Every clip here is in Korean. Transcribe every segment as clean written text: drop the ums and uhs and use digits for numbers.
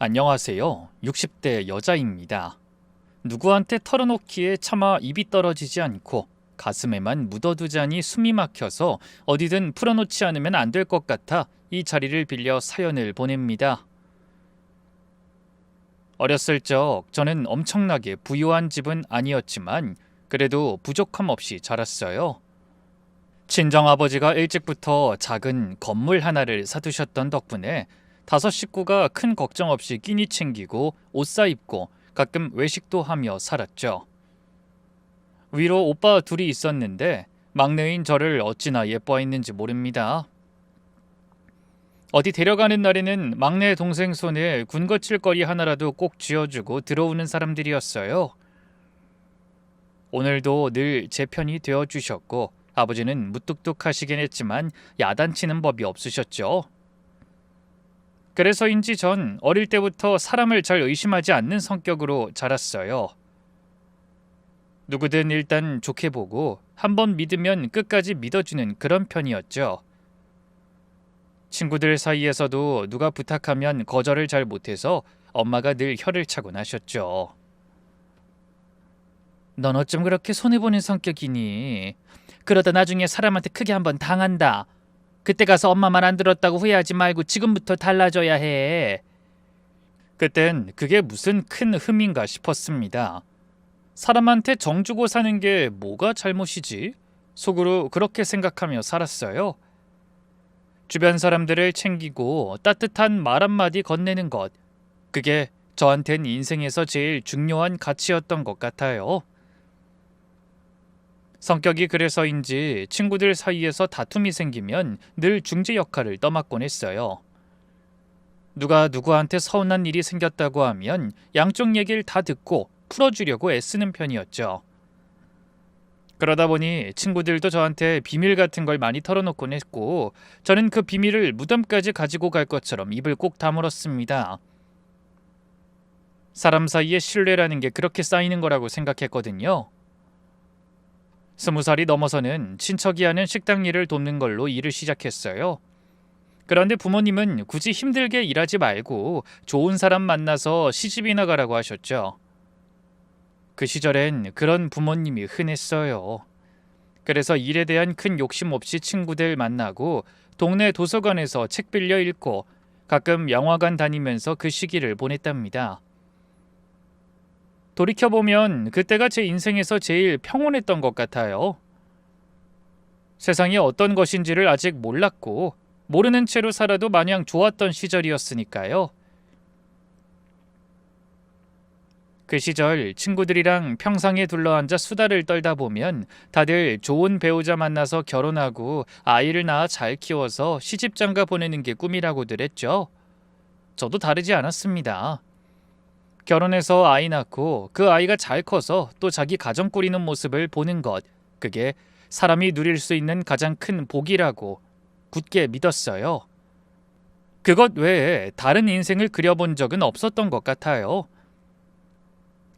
안녕하세요. 60대 여자입니다. 누구한테 털어놓기에 차마 입이 떨어지지 않고 가슴에만 묻어두자니 숨이 막혀서 어디든 풀어놓지 않으면 안 될 것 같아 이 자리를 빌려 사연을 보냅니다. 어렸을 적 저는 엄청나게 부유한 집은 아니었지만 그래도 부족함 없이 자랐어요. 친정아버지가 일찍부터 작은 건물 하나를 사두셨던 덕분에 5식구가 큰 걱정 없이 끼니 챙기고 옷 사입고 가끔 외식도 하며 살았죠. 위로 오빠 둘이 있었는데 막내인 저를 어찌나 예뻐했는지 모릅니다. 어디 데려가는 날에는 막내 동생 손에 군것질거리 하나라도 꼭 쥐어주고 들어오는 사람들이었어요. 오늘도 늘 제 편이 되어주셨고 아버지는 무뚝뚝하시긴 했지만 야단치는 법이 없으셨죠. 그래서인지 전 어릴 때부터 사람을 잘 의심하지 않는 성격으로 자랐어요. 누구든 일단 좋게 보고 한번 믿으면 끝까지 믿어주는 그런 편이었죠. 친구들 사이에서도 누가 부탁하면 거절을 잘 못해서 엄마가 늘 혀를 차곤 하셨죠. 넌 어쩜 그렇게 손해보는 성격이니? 그러다 나중에 사람한테 크게 한번 당한다. 그때 가서 엄마 말 안 들었다고 후회하지 말고 지금부터 달라져야 해. 그땐 그게 무슨 큰 흠인가 싶었습니다. 사람한테 정 주고 사는 게 뭐가 잘못이지? 속으로 그렇게 생각하며 살았어요. 주변 사람들을 챙기고 따뜻한 말 한마디 건네는 것. 그게 저한텐 인생에서 제일 중요한 가치였던 것 같아요. 성격이 그래서인지 친구들 사이에서 다툼이 생기면 늘 중재 역할을 떠맡곤 했어요. 누가 누구한테 서운한 일이 생겼다고 하면 양쪽 얘기를 다 듣고 풀어주려고 애쓰는 편이었죠. 그러다 보니 친구들도 저한테 비밀 같은 걸 많이 털어놓곤 했고 저는 그 비밀을 무덤까지 가지고 갈 것처럼 입을 꼭 다물었습니다. 사람 사이에 신뢰라는 게 그렇게 쌓이는 거라고 생각했거든요. 20살이 넘어서는 친척이 하는 식당 일을 돕는 걸로 일을 시작했어요. 그런데 부모님은 굳이 힘들게 일하지 말고 좋은 사람 만나서 시집이나 가라고 하셨죠. 그 시절엔 그런 부모님이 흔했어요. 그래서 일에 대한 큰 욕심 없이 친구들 만나고 동네 도서관에서 책 빌려 읽고 가끔 영화관 다니면서 그 시기를 보냈답니다. 돌이켜보면 그때가 제 인생에서 제일 평온했던 것 같아요. 세상이 어떤 것인지를 아직 몰랐고 모르는 채로 살아도 마냥 좋았던 시절이었으니까요. 그 시절 친구들이랑 평상에 둘러앉아 수다를 떨다 보면 다들 좋은 배우자 만나서 결혼하고 아이를 낳아 잘 키워서 시집장가 보내는 게 꿈이라고들 했죠. 저도 다르지 않았습니다. 결혼해서 아이 낳고 그 아이가 잘 커서 또 자기 가정 꾸리는 모습을 보는 것, 그게 사람이 누릴 수 있는 가장 큰 복이라고 굳게 믿었어요. 그것 외에 다른 인생을 그려본 적은 없었던 것 같아요.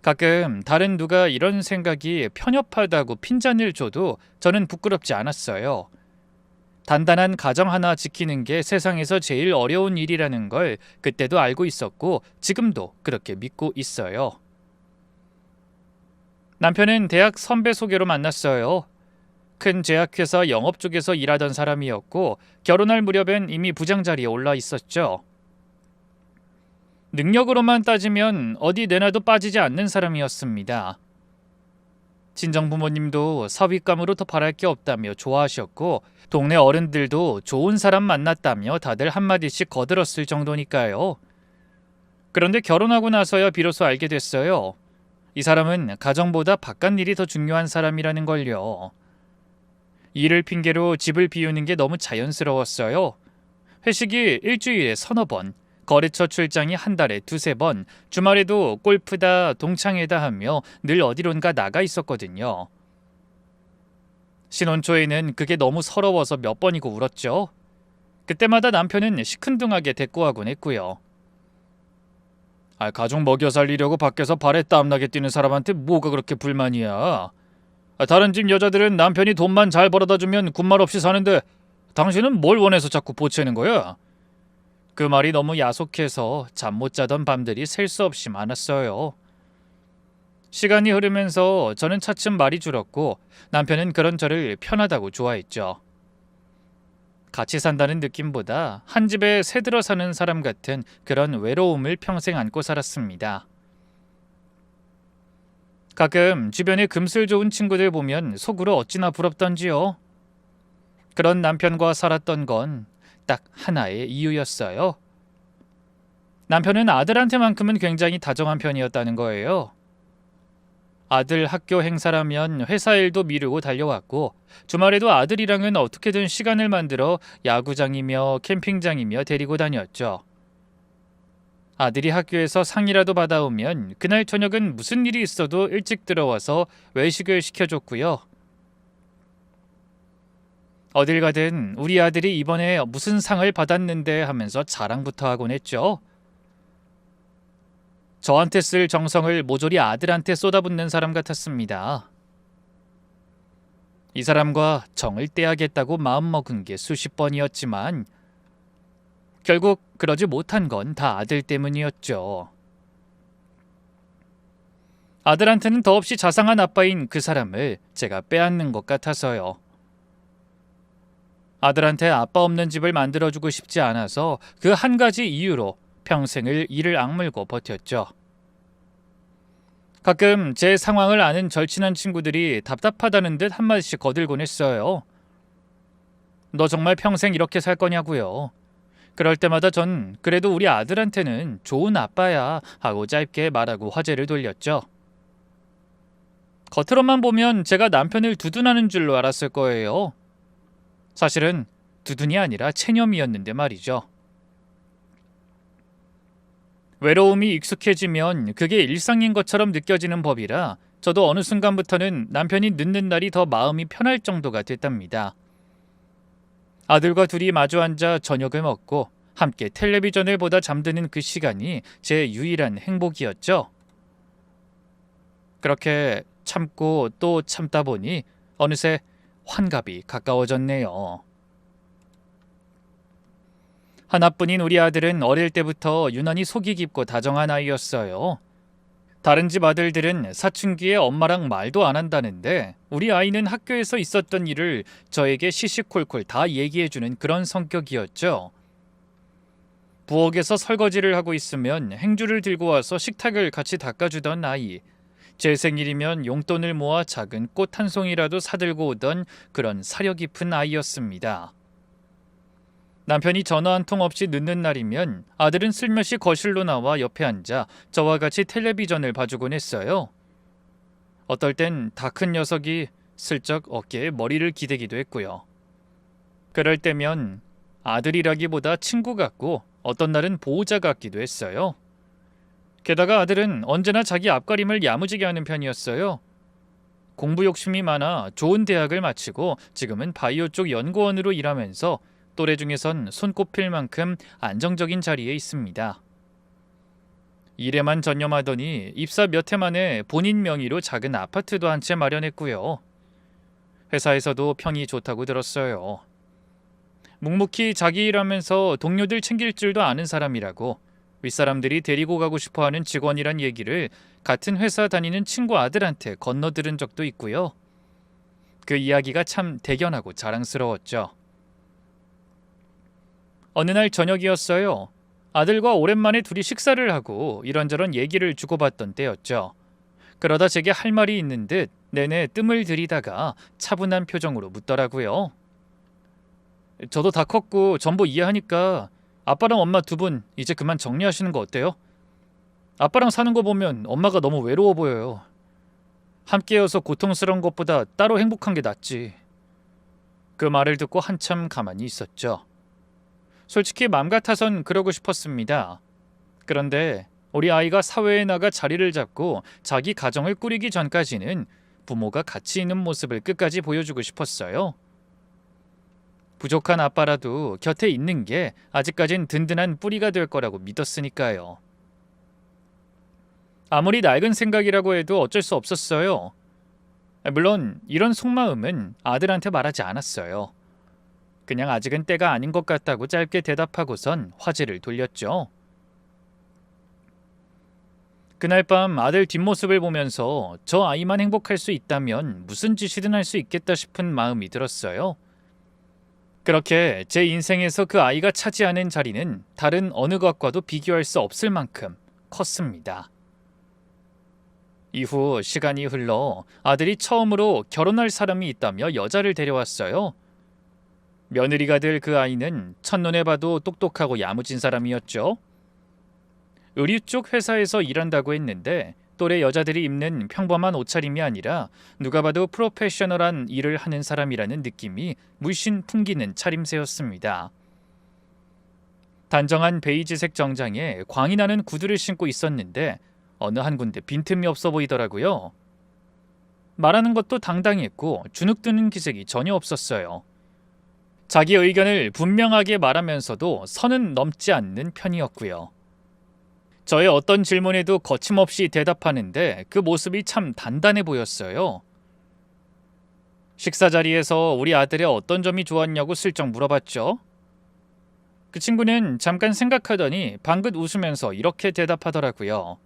가끔 다른 누가 이런 생각이 편협하다고 핀잔을 줘도 저는 부끄럽지 않았어요. 단단한 가정 하나 지키는 게 세상에서 제일 어려운 일이라는 걸 그때도 알고 있었고 지금도 그렇게 믿고 있어요. 남편은 대학 선배 소개로 만났어요. 큰 제약회사 영업 쪽에서 일하던 사람이었고 결혼할 무렵엔 이미 부장 자리에 올라 있었죠. 능력으로만 따지면 어디 내놔도 빠지지 않는 사람이었습니다. 친정 부모님도 사윗감으로 더 바랄 게 없다며 좋아하셨고 동네 어른들도 좋은 사람 만났다며 다들 한마디씩 거들었을 정도니까요. 그런데 결혼하고 나서야 비로소 알게 됐어요. 이 사람은 가정보다 바깥일이 더 중요한 사람이라는 걸요. 일을 핑계로 집을 비우는 게 너무 자연스러웠어요. 회식이 일주일에 서너 번, 거래처 출장이 한 달에 두세 번, 주말에도 골프다 동창회다 하며 늘 어디론가 나가 있었거든요. 신혼 초에는 그게 너무 서러워서 몇 번이고 울었죠. 그때마다 남편은 시큰둥하게 대꾸하곤 했고요. 가족 먹여 살리려고 밖에서 발에 땀나게 뛰는 사람한테 뭐가 그렇게 불만이야. 다른 집 여자들은 남편이 돈만 잘 벌어다 주면 군말 없이 사는데 당신은 뭘 원해서 자꾸 보채는 거야? 그 말이 너무 야속해서 잠 못 자던 밤들이 셀 수 없이 많았어요. 시간이 흐르면서 저는 차츰 말이 줄었고 남편은 그런 저를 편하다고 좋아했죠. 같이 산다는 느낌보다 한 집에 새들어 사는 사람 같은 그런 외로움을 평생 안고 살았습니다. 가끔 주변에 금슬 좋은 친구들 보면 속으로 어찌나 부럽던지요. 그런 남편과 살았던 건 딱 하나의 이유였어요. 남편은 아들한테만큼은 굉장히 다정한 편이었다는 거예요. 아들 학교 행사라면 회사 일도 미루고 달려왔고 주말에도 아들이랑은 어떻게든 시간을 만들어 야구장이며 캠핑장이며 데리고 다녔죠. 아들이 학교에서 상이라도 받아오면 그날 저녁은 무슨 일이 있어도 일찍 들어와서 외식을 시켜줬고요. 어딜 가든 우리 아들이 이번에 무슨 상을 받았는데 하면서 자랑부터 하곤 했죠. 저한테 쓸 정성을 모조리 아들한테 쏟아붓는 사람 같았습니다. 이 사람과 정을 떼야겠다고 마음먹은 게 수십 번이었지만 결국 그러지 못한 건 다 아들 때문이었죠. 아들한테는 더없이 자상한 아빠인 그 사람을 제가 빼앗는 것 같아서요. 아들한테 아빠 없는 집을 만들어주고 싶지 않아서 그 한 가지 이유로 평생을 이를 악물고 버텼죠. 가끔 제 상황을 아는 절친한 친구들이 답답하다는 듯 한마디씩 거들곤 했어요. 너 정말 평생 이렇게 살 거냐고요. 그럴 때마다 전 그래도 우리 아들한테는 좋은 아빠야 하고 짧게 말하고 화제를 돌렸죠. 겉으로만 보면 제가 남편을 두둔하는 줄로 알았을 거예요. 사실은 두둔이 아니라 체념이었는데 말이죠. 외로움이 익숙해지면 그게 일상인 것처럼 느껴지는 법이라 저도 어느 순간부터는 남편이 늦는 날이 더 마음이 편할 정도가 됐답니다. 아들과 둘이 마주 앉아 저녁을 먹고 함께 텔레비전을 보다 잠드는 그 시간이 제 유일한 행복이었죠. 그렇게 참고 또 참다 보니 어느새 환갑이 가까워졌네요. 하나뿐인 우리 아들은 어릴 때부터 유난히 속이 깊고 다정한 아이였어요. 다른 집 아들들은 사춘기에 엄마랑 말도 안 한다는데 우리 아이는 학교에서 있었던 일을 저에게 시시콜콜 다 얘기해주는 그런 성격이었죠. 부엌에서 설거지를 하고 있으면 행주를 들고 와서 식탁을 같이 닦아주던 아이, 제 생일이면 용돈을 모아 작은 꽃 한 송이라도 사들고 오던 그런 사려 깊은 아이였습니다. 남편이 전화 한 통 없이 늦는 날이면 아들은 슬며시 거실로 나와 옆에 앉아 저와 같이 텔레비전을 봐주곤 했어요. 어떨 땐 다 큰 녀석이 슬쩍 어깨에 머리를 기대기도 했고요. 그럴 때면 아들이라기보다 친구 같고 어떤 날은 보호자 같기도 했어요. 게다가 아들은 언제나 자기 앞가림을 야무지게 하는 편이었어요. 공부 욕심이 많아 좋은 대학을 마치고 지금은 바이오 쪽 연구원으로 일하면서 또래 중에선 손꼽힐 만큼 안정적인 자리에 있습니다. 일에만 전념하더니 입사 몇 해 만에 본인 명의로 작은 아파트도 한 채 마련했고요. 회사에서도 평이 좋다고 들었어요. 묵묵히 자기 일하면서 동료들 챙길 줄도 아는 사람이라고 윗사람들이 데리고 가고 싶어하는 직원이란 얘기를 같은 회사 다니는 친구 아들한테 건너들은 적도 있고요. 그 이야기가 참 대견하고 자랑스러웠죠. 어느 날 저녁이었어요. 아들과 오랜만에 둘이 식사를 하고 이런저런 얘기를 주고받던 때였죠. 그러다 제게 할 말이 있는 듯 내내 뜸을 들이다가 차분한 표정으로 묻더라고요. 저도 다 컸고 전부 이해하니까 아빠랑 엄마 두 분 이제 그만 정리하시는 거 어때요? 아빠랑 사는 거 보면 엄마가 너무 외로워 보여요. 함께여서 고통스러운 것보다 따로 행복한 게 낫지. 그 말을 듣고 한참 가만히 있었죠. 솔직히 맘 같아선 그러고 싶었습니다. 그런데 우리 아이가 사회에 나가 자리를 잡고 자기 가정을 꾸리기 전까지는 부모가 가치 있는 모습을 끝까지 보여주고 싶었어요. 부족한 아빠라도 곁에 있는 게 아직까진 든든한 뿌리가 될 거라고 믿었으니까요. 아무리 낡은 생각이라고 해도 어쩔 수 없었어요. 물론 이런 속마음은 아들한테 말하지 않았어요. 그냥 아직은 때가 아닌 것 같다고 짧게 대답하고선 화제를 돌렸죠. 그날 밤 아들 뒷모습을 보면서 저 아이만 행복할 수 있다면 무슨 짓이든 할 수 있겠다 싶은 마음이 들었어요. 그렇게 제 인생에서 그 아이가 차지하는 자리는 다른 어느 것과도 비교할 수 없을 만큼 컸습니다. 이후 시간이 흘러 아들이 처음으로 결혼할 사람이 있다며 여자를 데려왔어요. 며느리가 될 그 아이는 첫눈에 봐도 똑똑하고 야무진 사람이었죠. 의류 쪽 회사에서 일한다고 했는데 또래 여자들이 입는 평범한 옷차림이 아니라 누가 봐도 프로페셔널한 일을 하는 사람이라는 느낌이 물씬 풍기는 차림새였습니다. 단정한 베이지색 정장에 광이 나는 구두를 신고 있었는데 어느 한 군데 빈틈이 없어 보이더라고요. 말하는 것도 당당했고 주눅드는 기색이 전혀 없었어요. 자기 의견을 분명하게 말하면서도 선은 넘지 않는 편이었고요. 저의 어떤 질문에도 거침없이 대답하는데 그 모습이 참 단단해 보였어요. 식사 자리에서 우리 아들의 어떤 점이 좋았냐고 슬쩍 물어봤죠. 그 친구는 잠깐 생각하더니 방긋 웃으면서 이렇게 대답하더라고요.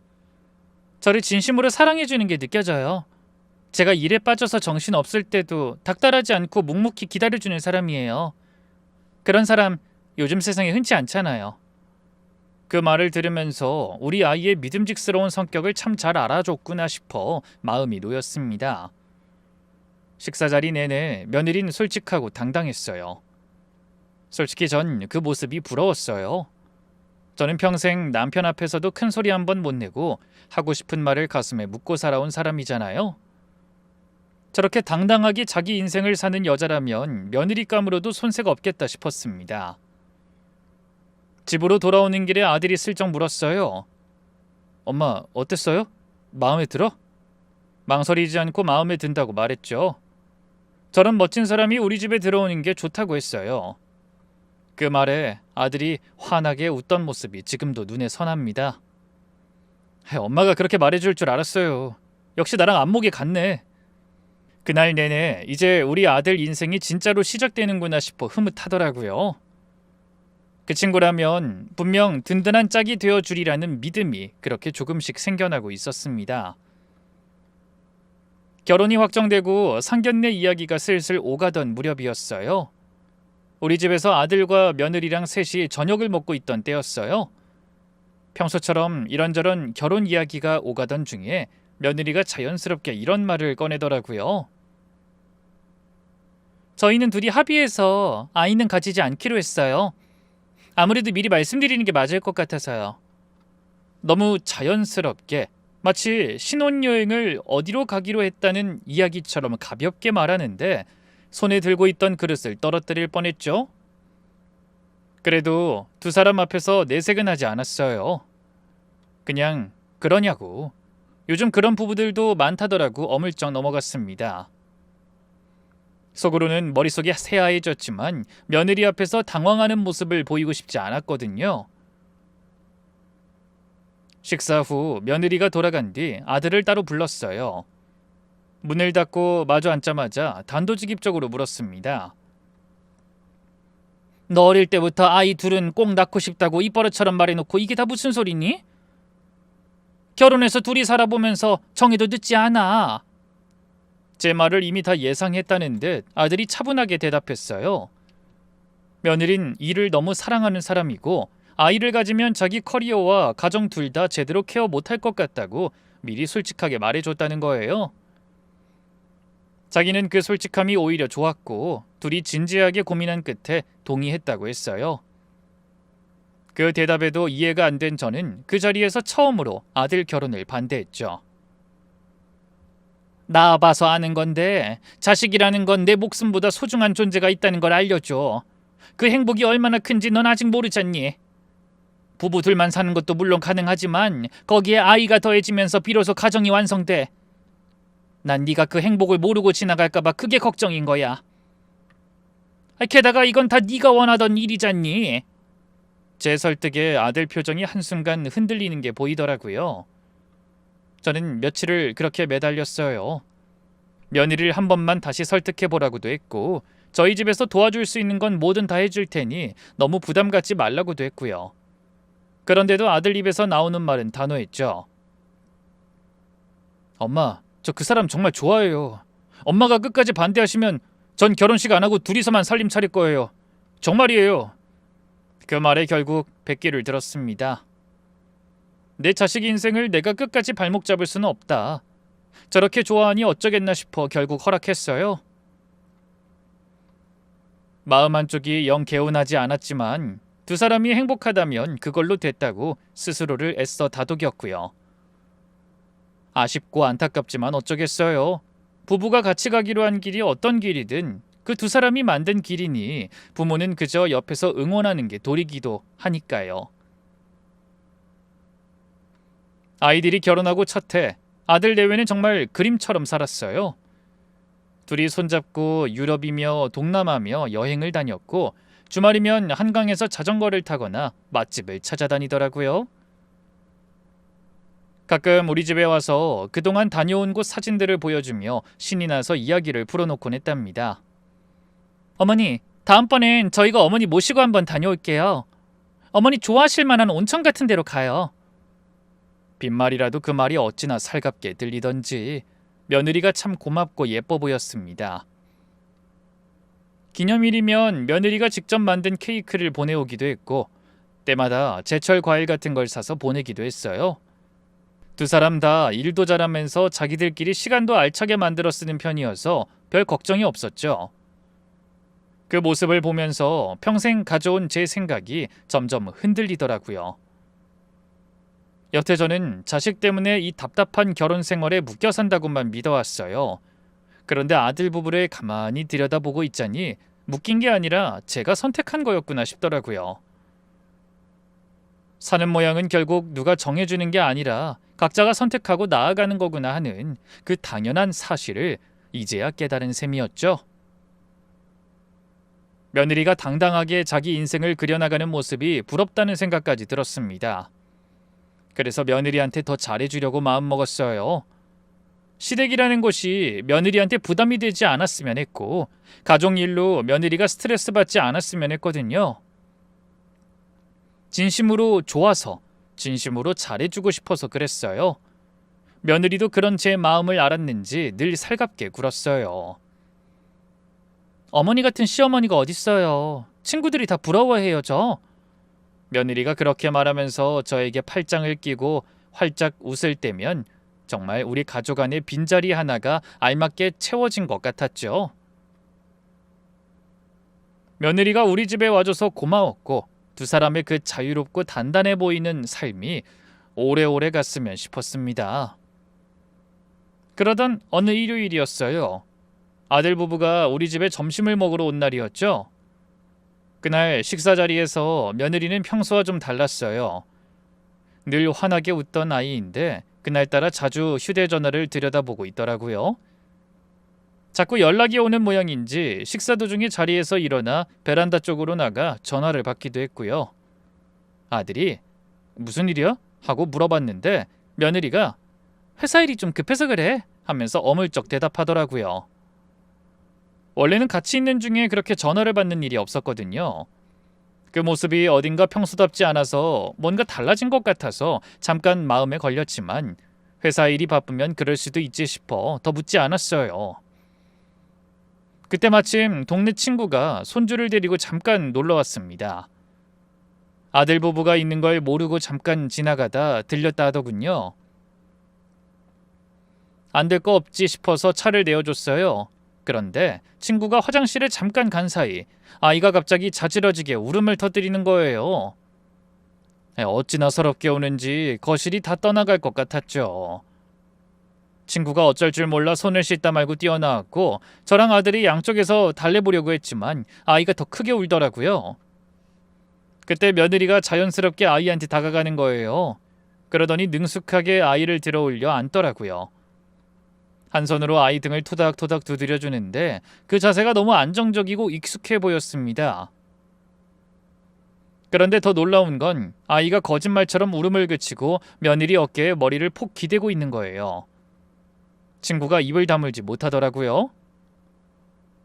저를 진심으로 사랑해주는 게 느껴져요. 제가 일에 빠져서 정신 없을 때도 닥달하지 않고 묵묵히 기다려주는 사람이에요. 그런 사람 요즘 세상에 흔치 않잖아요. 그 말을 들으면서 우리 아이의 믿음직스러운 성격을 참 잘 알아줬구나 싶어 마음이 놓였습니다. 식사 자리 내내 며느리는 솔직하고 당당했어요. 솔직히 전 그 모습이 부러웠어요. 저는 평생 남편 앞에서도 큰 소리 한 번 못 내고 하고 싶은 말을 가슴에 묻고 살아온 사람이잖아요. 저렇게 당당하게 자기 인생을 사는 여자라면 며느리감으로도 손색 없겠다 싶었습니다. 집으로 돌아오는 길에 아들이 슬쩍 물었어요. 엄마, 어땠어요? 마음에 들어? 망설이지 않고 마음에 든다고 말했죠. 저런 멋진 사람이 우리 집에 들어오는 게 좋다고 했어요. 그 말에 아들이 환하게 웃던 모습이 지금도 눈에 선합니다. 엄마가 그렇게 말해줄 줄 알았어요. 역시 나랑 안목이 같네. 그날 내내 이제 우리 아들 인생이 진짜로 시작되는구나 싶어 흐뭇하더라고요. 그 친구라면 분명 든든한 짝이 되어주리라는 믿음이 그렇게 조금씩 생겨나고 있었습니다. 결혼이 확정되고 상견례 이야기가 슬슬 오가던 무렵이었어요. 우리 집에서 아들과 며느리랑 셋이 저녁을 먹고 있던 때였어요. 평소처럼 이런저런 결혼 이야기가 오가던 중에 며느리가 자연스럽게 이런 말을 꺼내더라고요. 저희는 둘이 합의해서 아이는 가지지 않기로 했어요. 아무래도 미리 말씀드리는 게 맞을 것 같아서요. 너무 자연스럽게 마치 신혼여행을 어디로 가기로 했다는 이야기처럼 가볍게 말하는데 손에 들고 있던 그릇을 떨어뜨릴 뻔했죠. 그래도 두 사람 앞에서 내색은 하지 않았어요. 그냥 그러냐고. 요즘 그런 부부들도 많다더라고 어물쩍 넘어갔습니다. 속으로는 머릿속이 새하얘졌지만 며느리 앞에서 당황하는 모습을 보이고 싶지 않았거든요. 식사 후 며느리가 돌아간 뒤 아들을 따로 불렀어요. 문을 닫고 마주 앉자마자 단도직입적으로 물었습니다. 너 어릴 때부터 아이 둘은 꼭 낳고 싶다고 입버릇처럼 말해놓고 이게 다 무슨 소리니? 결혼해서 둘이 살아보면서 정해도 늦지 않아. 제 말을 이미 다 예상했다는 듯 아들이 차분하게 대답했어요. 며느린 일을 너무 사랑하는 사람이고 아이를 가지면 자기 커리어와 가정 둘 다 제대로 케어 못할 것 같다고 미리 솔직하게 말해줬다는 거예요. 자기는 그 솔직함이 오히려 좋았고 둘이 진지하게 고민한 끝에 동의했다고 했어요. 그 대답에도 이해가 안 된 저는 그 자리에서 처음으로 아들 결혼을 반대했죠. 낳아봐서 아는 건데 자식이라는 건 내 목숨보다 소중한 존재가 있다는 걸 알려줘. 그 행복이 얼마나 큰지 넌 아직 모르잖니. 부부 둘만 사는 것도 물론 가능하지만 거기에 아이가 더해지면서 비로소 가정이 완성돼. 난 네가 그 행복을 모르고 지나갈까 봐 그게 걱정인 거야. 게다가 이건 다 네가 원하던 일이잖니. 제 설득에 아들 표정이 한순간 흔들리는 게 보이더라고요. 저는 며칠을 그렇게 매달렸어요. 며느리를 한 번만 다시 설득해보라고도 했고 저희 집에서 도와줄 수 있는 건 뭐든 다 해줄 테니 너무 부담 갖지 말라고도 했고요. 그런데도 아들 입에서 나오는 말은 단호했죠. 엄마, 저 그 사람 정말 좋아해요. 엄마가 끝까지 반대하시면 전 결혼식 안 하고 둘이서만 살림 차릴 거예요. 정말이에요. 그 말에 결국 백기를 들었습니다. 내 자식 인생을 내가 끝까지 발목 잡을 수는 없다. 저렇게 좋아하니 어쩌겠나 싶어 결국 허락했어요. 마음 한쪽이 영 개운하지 않았지만 두 사람이 행복하다면 그걸로 됐다고 스스로를 애써 다독였고요. 아쉽고 안타깝지만 어쩌겠어요. 부부가 같이 가기로 한 길이 어떤 길이든 그 두 사람이 만든 길이니 부모는 그저 옆에서 응원하는 게 도리기도 하니까요. 아이들이 결혼하고 첫 해, 아들 내외는 정말 그림처럼 살았어요. 둘이 손잡고 유럽이며 동남아며 여행을 다녔고 주말이면 한강에서 자전거를 타거나 맛집을 찾아다니더라고요. 가끔 우리 집에 와서 그동안 다녀온 곳 사진들을 보여주며 신이 나서 이야기를 풀어놓곤 했답니다. 어머니, 다음번엔 저희가 어머니 모시고 한번 다녀올게요. 어머니 좋아하실 만한 온천 같은 데로 가요. 빈말이라도 그 말이 어찌나 살갑게 들리던지 며느리가 참 고맙고 예뻐 보였습니다. 기념일이면 며느리가 직접 만든 케이크를 보내오기도 했고 때마다 제철 과일 같은 걸 사서 보내기도 했어요. 두 사람 다 일도 잘하면서 자기들끼리 시간도 알차게 만들어 쓰는 편이어서 별 걱정이 없었죠. 그 모습을 보면서 평생 가져온 제 생각이 점점 흔들리더라고요. 여태 저는 자식 때문에 이 답답한 결혼 생활에 묶여 산다고만 믿어왔어요. 그런데 아들 부부를 가만히 들여다보고 있자니 묶인 게 아니라 제가 선택한 거였구나 싶더라고요. 사는 모양은 결국 누가 정해주는 게 아니라 각자가 선택하고 나아가는 거구나 하는 그 당연한 사실을 이제야 깨달은 셈이었죠. 며느리가 당당하게 자기 인생을 그려나가는 모습이 부럽다는 생각까지 들었습니다. 그래서 며느리한테 더 잘해주려고 마음먹었어요. 시댁이라는 곳이 며느리한테 부담이 되지 않았으면 했고 가족 일로 며느리가 스트레스 받지 않았으면 했거든요. 진심으로 좋아서 진심으로 잘해주고 싶어서 그랬어요. 며느리도 그런 제 마음을 알았는지 늘 살갑게 굴었어요. 어머니 같은 시어머니가 어딨어요. 친구들이 다 부러워해요 저. 며느리가 그렇게 말하면서 저에게 팔짱을 끼고 활짝 웃을 때면 정말 우리 가족 안에 빈자리 하나가 알맞게 채워진 것 같았죠. 며느리가 우리 집에 와줘서 고마웠고 두 사람의 그 자유롭고 단단해 보이는 삶이 오래오래 갔으면 싶었습니다. 그러던 어느 일요일이었어요. 아들 부부가 우리 집에 점심을 먹으러 온 날이었죠. 그날 식사 자리에서 며느리는 평소와 좀 달랐어요. 늘 환하게 웃던 아이인데 그날따라 자주 휴대전화를 들여다보고 있더라고요. 자꾸 연락이 오는 모양인지 식사 도중에 자리에서 일어나 베란다 쪽으로 나가 전화를 받기도 했고요. 아들이 무슨 일이야? 하고 물어봤는데 며느리가 회사 일이 좀 급해서 그래 하면서 어물쩍 대답하더라고요. 원래는 같이 있는 중에 그렇게 전화를 받는 일이 없었거든요. 그 모습이 어딘가 평소답지 않아서 뭔가 달라진 것 같아서 잠깐 마음에 걸렸지만 회사 일이 바쁘면 그럴 수도 있지 싶어 더 묻지 않았어요. 그때 마침 동네 친구가 손주를 데리고 잠깐 놀러 왔습니다. 아들 부부가 있는 걸 모르고 잠깐 지나가다 들렸다 하더군요. 안 될 거 없지 싶어서 차를 내어줬어요. 그런데 친구가 화장실에 잠깐 간 사이 아이가 갑자기 자지러지게 울음을 터뜨리는 거예요. 어찌나 서럽게 우는지 거실이 다 떠나갈 것 같았죠. 친구가 어쩔 줄 몰라 손을 씻다 말고 뛰어나왔고 저랑 아들이 양쪽에서 달래보려고 했지만 아이가 더 크게 울더라고요. 그때 며느리가 자연스럽게 아이한테 다가가는 거예요. 그러더니 능숙하게 아이를 들어올려 안더라고요. 한 손으로 아이 등을 토닥토닥 두드려주는데 그 자세가 너무 안정적이고 익숙해 보였습니다. 그런데 더 놀라운 건 아이가 거짓말처럼 울음을 그치고 며느리 어깨에 머리를 폭 기대고 있는 거예요. 친구가 입을 다물지 못하더라고요.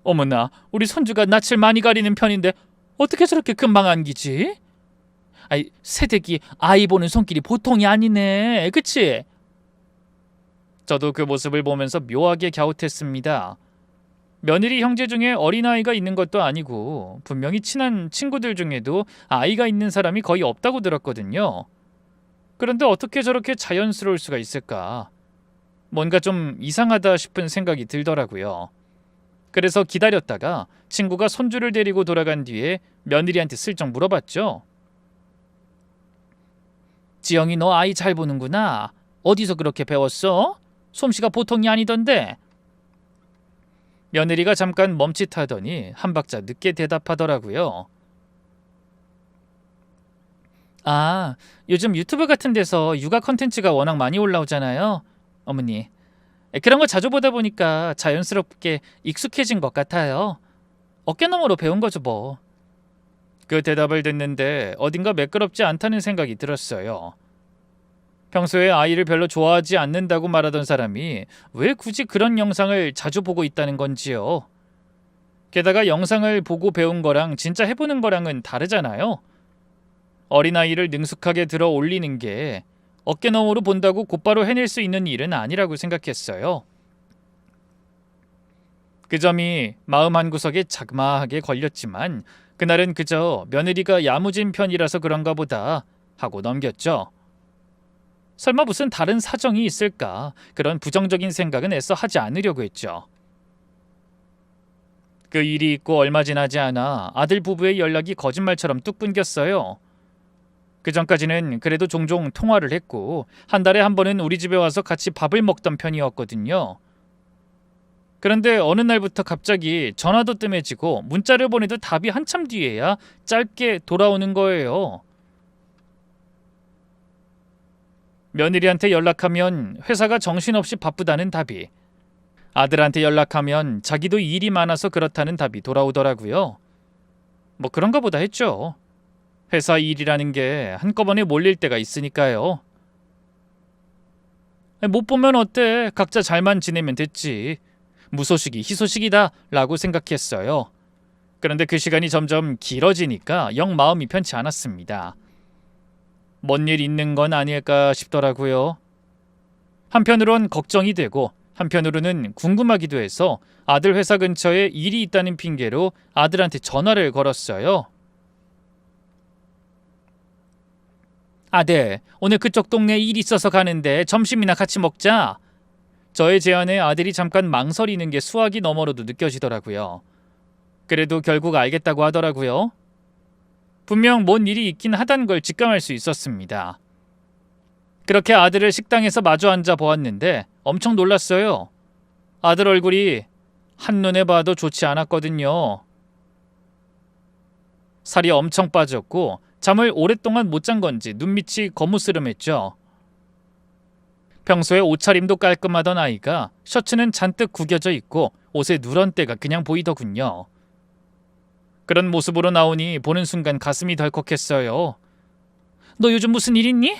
어머나, 우리 손주가 낯을 많이 가리는 편인데 어떻게 저렇게 금방 안기지? 아이, 새댁이 아이 보는 손길이 보통이 아니네. 그치? 저도 그 모습을 보면서 묘하게 갸웃했습니다. 며느리 형제 중에 어린아이가 있는 것도 아니고 분명히 친한 친구들 중에도 아이가 있는 사람이 거의 없다고 들었거든요. 그런데 어떻게 저렇게 자연스러울 수가 있을까? 뭔가 좀 이상하다 싶은 생각이 들더라고요. 그래서 기다렸다가 친구가 손주를 데리고 돌아간 뒤에 며느리한테 슬쩍 물어봤죠. 지영이 너 아이 잘 보는구나. 어디서 그렇게 배웠어? 솜씨가 보통이 아니던데. 며느리가 잠깐 멈칫하더니 한 박자 늦게 대답하더라고요. 아, 요즘 유튜브 같은 데서 육아 컨텐츠가 워낙 많이 올라오잖아요. 어머니, 그런 거 자주 보다 보니까 자연스럽게 익숙해진 것 같아요. 어깨너머로 배운 거죠 뭐. 그 대답을 듣는데 어딘가 매끄럽지 않다는 생각이 들었어요. 평소에 아이를 별로 좋아하지 않는다고 말하던 사람이 왜 굳이 그런 영상을 자주 보고 있다는 건지요. 게다가 영상을 보고 배운 거랑 진짜 해보는 거랑은 다르잖아요. 어린아이를 능숙하게 들어 올리는 게 어깨너머로 본다고 곧바로 해낼 수 있는 일은 아니라고 생각했어요. 그 점이 마음 한구석에 자그마하게 걸렸지만 그날은 그저 며느리가 야무진 편이라서 그런가 보다 하고 넘겼죠. 설마 무슨 다른 사정이 있을까? 그런 부정적인 생각은 애써 하지 않으려고 했죠. 그 일이 있고 얼마 지나지 않아 아들 부부의 연락이 거짓말처럼 뚝 끊겼어요. 그 전까지는 그래도 종종 통화를 했고 한 달에 한 번은 우리 집에 와서 같이 밥을 먹던 편이었거든요. 그런데 어느 날부터 갑자기 전화도 뜸해지고 문자를 보내도 답이 한참 뒤에야 짧게 돌아오는 거예요. 며느리한테 연락하면 회사가 정신없이 바쁘다는 답이, 아들한테 연락하면 자기도 일이 많아서 그렇다는 답이 돌아오더라고요. 뭐 그런가 보다 했죠. 회사 일이라는 게 한꺼번에 몰릴 때가 있으니까요. 못 보면 어때? 각자 잘만 지내면 됐지. 무소식이 희소식이다 라고 생각했어요. 그런데 그 시간이 점점 길어지니까 영 마음이 편치 않았습니다. 뭔 일 있는 건 아닐까 싶더라고요. 한편으론 걱정이 되고 한편으로는 궁금하기도 해서 아들 회사 근처에 일이 있다는 핑계로 아들한테 전화를 걸었어요. 아들, 오늘 그쪽 동네에 일 있어서 가는데 점심이나 같이 먹자. 저의 제안에 아들이 잠깐 망설이는 게 수학이 너머로도 느껴지더라고요. 그래도 결국 알겠다고 하더라고요. 분명 뭔 일이 있긴 하단 걸 직감할 수 있었습니다. 그렇게 아들을 식당에서 마주 앉아 보았는데 엄청 놀랐어요. 아들 얼굴이 한눈에 봐도 좋지 않았거든요. 살이 엄청 빠졌고 잠을 오랫동안 못 잔 건지 눈밑이 거무스름했죠. 평소에 옷차림도 깔끔하던 아이가 셔츠는 잔뜩 구겨져 있고 옷에 누런 때가 그냥 보이더군요. 그런 모습으로 나오니 보는 순간 가슴이 덜컥했어요. 너 요즘 무슨 일 있니?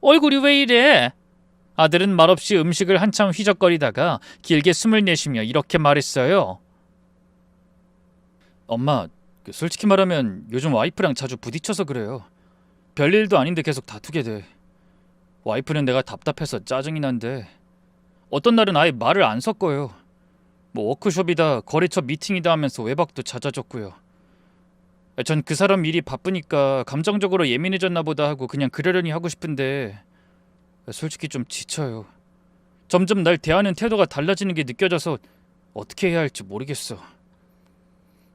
얼굴이 왜 이래? 아들은 말없이 음식을 한참 휘적거리다가 길게 숨을 내쉬며 이렇게 말했어요. 엄마, 솔직히 말하면 요즘 와이프랑 자주 부딪혀서 그래요. 별일도 아닌데 계속 다투게 돼. 와이프는 내가 답답해서 짜증이 난데 어떤 날은 아예 말을 안 섞어요. 뭐 워크숍이다 거래처 미팅이다 하면서 외박도 잦아졌고요. 전 그 사람 일이 바쁘니까 감정적으로 예민해졌나 보다 하고 그냥 그러려니 하고 싶은데 솔직히 좀 지쳐요. 점점 날 대하는 태도가 달라지는 게 느껴져서 어떻게 해야 할지 모르겠어.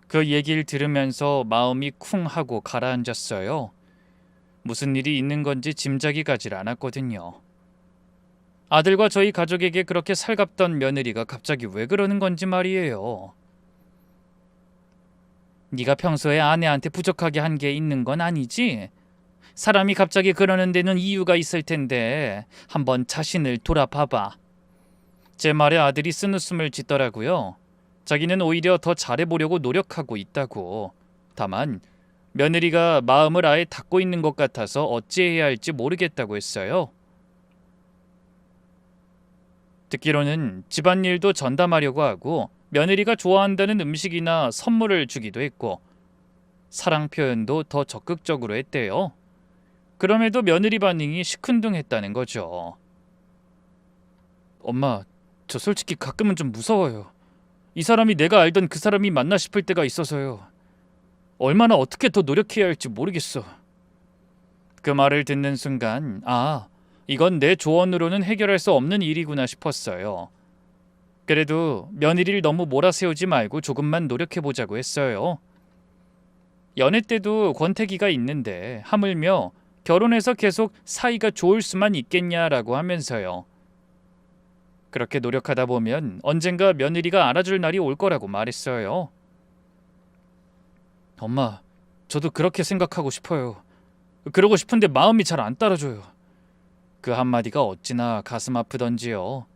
그 얘기를 들으면서 마음이 쿵 하고 가라앉았어요. 무슨 일이 있는 건지 짐작이 가질 않았거든요. 아들과 저희 가족에게 그렇게 살갑던 며느리가 갑자기 왜 그러는 건지 말이에요. 네가 평소에 아내한테 부족하게 한 게 있는 건 아니지? 사람이 갑자기 그러는 데는 이유가 있을 텐데 한번 자신을 돌아봐봐. 제 말에 아들이 쓴웃음을 짓더라고요. 자기는 오히려 더 잘해보려고 노력하고 있다고. 다만 며느리가 마음을 아예 닫고 있는 것 같아서 어찌해야 할지 모르겠다고 했어요. 듣기로는 집안일도 전담하려고 하고 며느리가 좋아한다는 음식이나 선물을 주기도 했고 사랑 표현도 더 적극적으로 했대요. 그럼에도 며느리 반응이 시큰둥했다는 거죠. 엄마, 저 솔직히 가끔은 좀 무서워요. 이 사람이 내가 알던 그 사람이 맞나 싶을 때가 있어서요. 얼마나 어떻게 더 노력해야 할지 모르겠어. 그 말을 듣는 순간, 이건 내 조언으로는 해결할 수 없는 일이구나 싶었어요. 그래도 며느리를 너무 몰아세우지 말고 조금만 노력해보자고 했어요. 연애 때도 권태기가 있는데 하물며 결혼해서 계속 사이가 좋을 수만 있겠냐라고 하면서요. 그렇게 노력하다 보면 언젠가 며느리가 알아줄 날이 올 거라고 말했어요. 엄마, 저도 그렇게 생각하고 싶어요. 그러고 싶은데 마음이 잘 안 따라줘요. 그 한마디가 어찌나 가슴 아프던지요.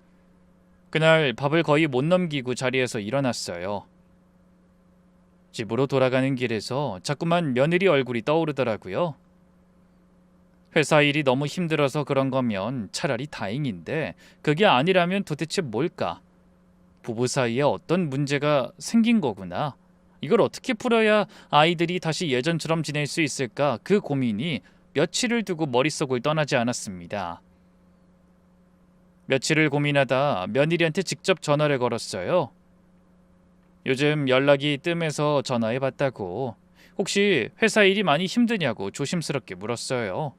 그날 밥을 거의 못 넘기고 자리에서 일어났어요. 집으로 돌아가는 길에서 자꾸만 며느리 얼굴이 떠오르더라고요. 회사 일이 너무 힘들어서 그런 거면 차라리 다행인데 그게 아니라면 도대체 뭘까? 부부 사이에 어떤 문제가 생긴 거구나. 이걸 어떻게 풀어야 아이들이 다시 예전처럼 지낼 수 있을까? 그 고민이 며칠을 두고 머릿속을 떠나지 않았습니다. 며칠을 고민하다 며느리한테 직접 전화를 걸었어요. 요즘 연락이 뜸해서 전화해봤다고. 혹시 회사 일이 많이 힘드냐고 조심스럽게 물었어요.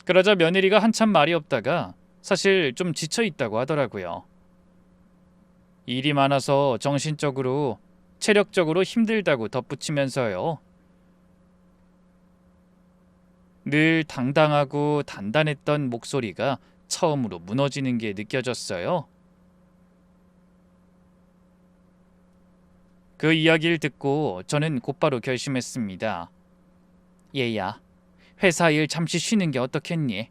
그러자 며느리가 한참 말이 없다가 사실 좀 지쳐있다고 하더라고요. 일이 많아서 정신적으로, 체력적으로 힘들다고 덧붙이면서요. 늘 당당하고 단단했던 목소리가 처음으로 무너지는 게 느껴졌어요. 그 이야기를 듣고 저는 곧바로 결심했습니다. 얘야, 회사 일 잠시 쉬는 게 어떻겠니?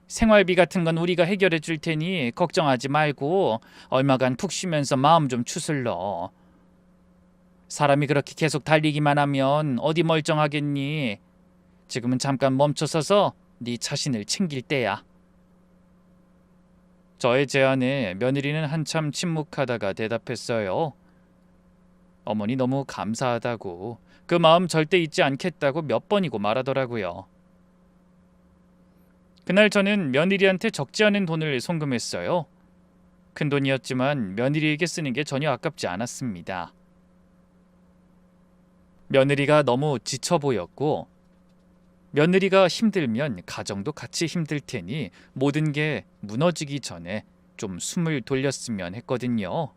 생활비 같은 건 우리가 해결해 줄 테니 걱정하지 말고 얼마간 푹 쉬면서 마음 좀 추슬러. 사람이 그렇게 계속 달리기만 하면 어디 멀쩡하겠니? 지금은 잠깐 멈춰서서 네 자신을 챙길 때야. 저의 제안에 며느리는 한참 침묵하다가 대답했어요. 어머니 너무 감사하다고, 그 마음 절대 잊지 않겠다고 몇 번이고 말하더라고요. 그날 저는 며느리한테 적지 않은 돈을 송금했어요. 큰 돈이었지만 며느리에게 쓰는 게 전혀 아깝지 않았습니다. 며느리가 너무 지쳐 보였고 며느리가 힘들면 가정도 같이 힘들 테니 모든 게 무너지기 전에 좀 숨을 돌렸으면 했거든요.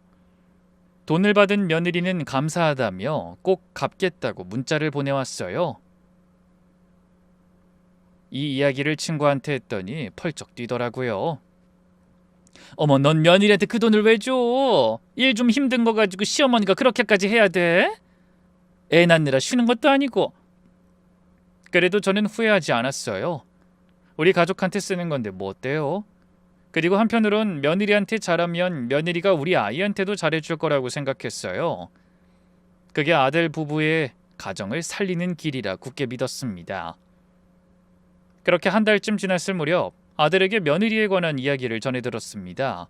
돈을 받은 며느리는 감사하다며 꼭 갚겠다고 문자를 보내왔어요. 이 이야기를 친구한테 했더니 펄쩍 뛰더라고요. 어머, 넌 며느리한테 그 돈을 왜 줘? 일 좀 힘든 거 가지고 시어머니가 그렇게까지 해야 돼? 애 낳느라 쉬는 것도 아니고. 그래도 저는 후회하지 않았어요. 우리 가족한테 쓰는 건데 뭐 어때요? 그리고 한편으론 며느리한테 잘하면 며느리가 우리 아이한테도 잘해줄 거라고 생각했어요. 그게 아들 부부의 가정을 살리는 길이라 굳게 믿었습니다. 그렇게 한 달쯤 지났을 무렵 아들에게 며느리에 관한 이야기를 전해들었습니다.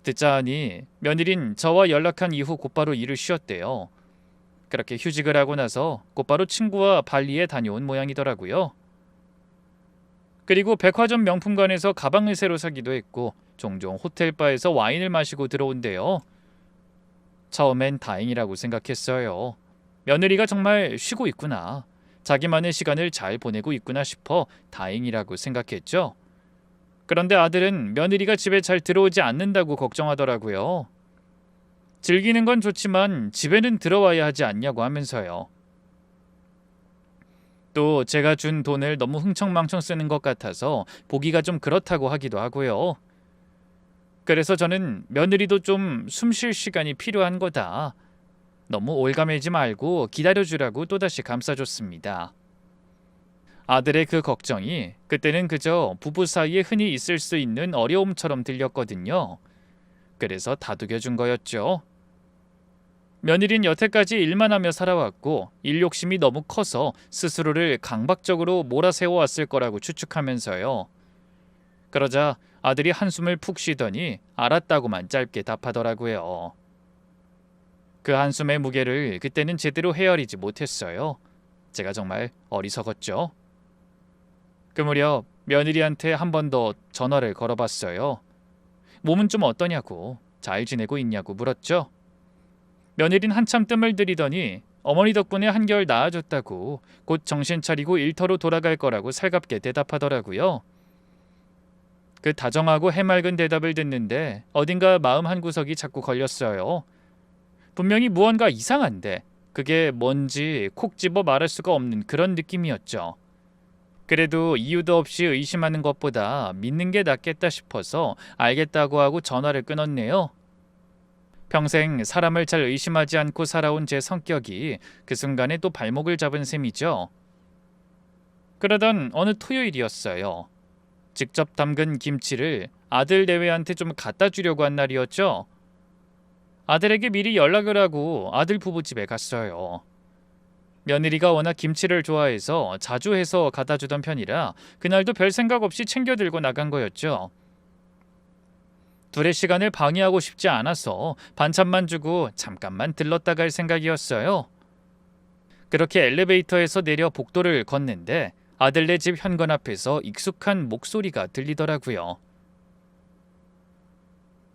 듣자 하니 며느린 저와 연락한 이후 곧바로 일을 쉬었대요. 그렇게 휴직을 하고 나서 곧바로 친구와 발리에 다녀온 모양이더라고요. 그리고 백화점 명품관에서 가방을 새로 사기도 했고 종종 호텔바에서 와인을 마시고 들어온대요. 처음엔 다행이라고 생각했어요. 며느리가 정말 쉬고 있구나. 자기만의 시간을 잘 보내고 있구나 싶어 다행이라고 생각했죠. 그런데 아들은 며느리가 집에 잘 들어오지 않는다고 걱정하더라고요. 즐기는 건 좋지만 집에는 들어와야 하지 않냐고 하면서요. 또 제가 준 돈을 너무 흥청망청 쓰는 것 같아서 보기가 좀 그렇다고 하기도 하고요. 그래서 저는 며느리도 좀 숨 쉴 시간이 필요한 거다. 너무 올가매지 말고 기다려주라고 또다시 감싸줬습니다. 아들의 그 걱정이 그때는 그저 부부 사이에 흔히 있을 수 있는 어려움처럼 들렸거든요. 그래서 다독여준 거였죠. 며느리는 여태까지 일만 하며 살아왔고 일 욕심이 너무 커서 스스로를 강박적으로 몰아세워왔을 거라고 추측하면서요. 그러자 아들이 한숨을 푹 쉬더니 알았다고만 짧게 답하더라고요. 그 한숨의 무게를 그때는 제대로 헤아리지 못했어요. 제가 정말 어리석었죠. 그 무렵 며느리한테 한 번 더 전화를 걸어봤어요. 몸은 좀 어떠냐고, 잘 지내고 있냐고 물었죠. 며느리는 한참 뜸을 들이더니 어머니 덕분에 한결 나아졌다고, 곧 정신 차리고 일터로 돌아갈 거라고 살갑게 대답하더라고요. 그 다정하고 해맑은 대답을 듣는데 어딘가 마음 한구석이 자꾸 걸렸어요. 분명히 무언가 이상한데 그게 뭔지 콕 집어 말할 수가 없는 그런 느낌이었죠. 그래도 이유도 없이 의심하는 것보다 믿는 게 낫겠다 싶어서 알겠다고 하고 전화를 끊었네요. 평생 사람을 잘 의심하지 않고 살아온 제 성격이 그 순간에 또 발목을 잡은 셈이죠. 그러던 어느 토요일이었어요. 직접 담근 김치를 아들 내외한테 좀 갖다 주려고 한 날이었죠. 아들에게 미리 연락을 하고 아들 부부 집에 갔어요. 며느리가 워낙 김치를 좋아해서 자주 해서 갖다 주던 편이라 그날도 별 생각 없이 챙겨 들고 나간 거였죠. 둘의 시간을 방해하고 싶지 않아서 반찬만 주고 잠깐만 들렀다 갈 생각이었어요. 그렇게 엘리베이터에서 내려 복도를 걷는데 아들네 집 현관 앞에서 익숙한 목소리가 들리더라고요.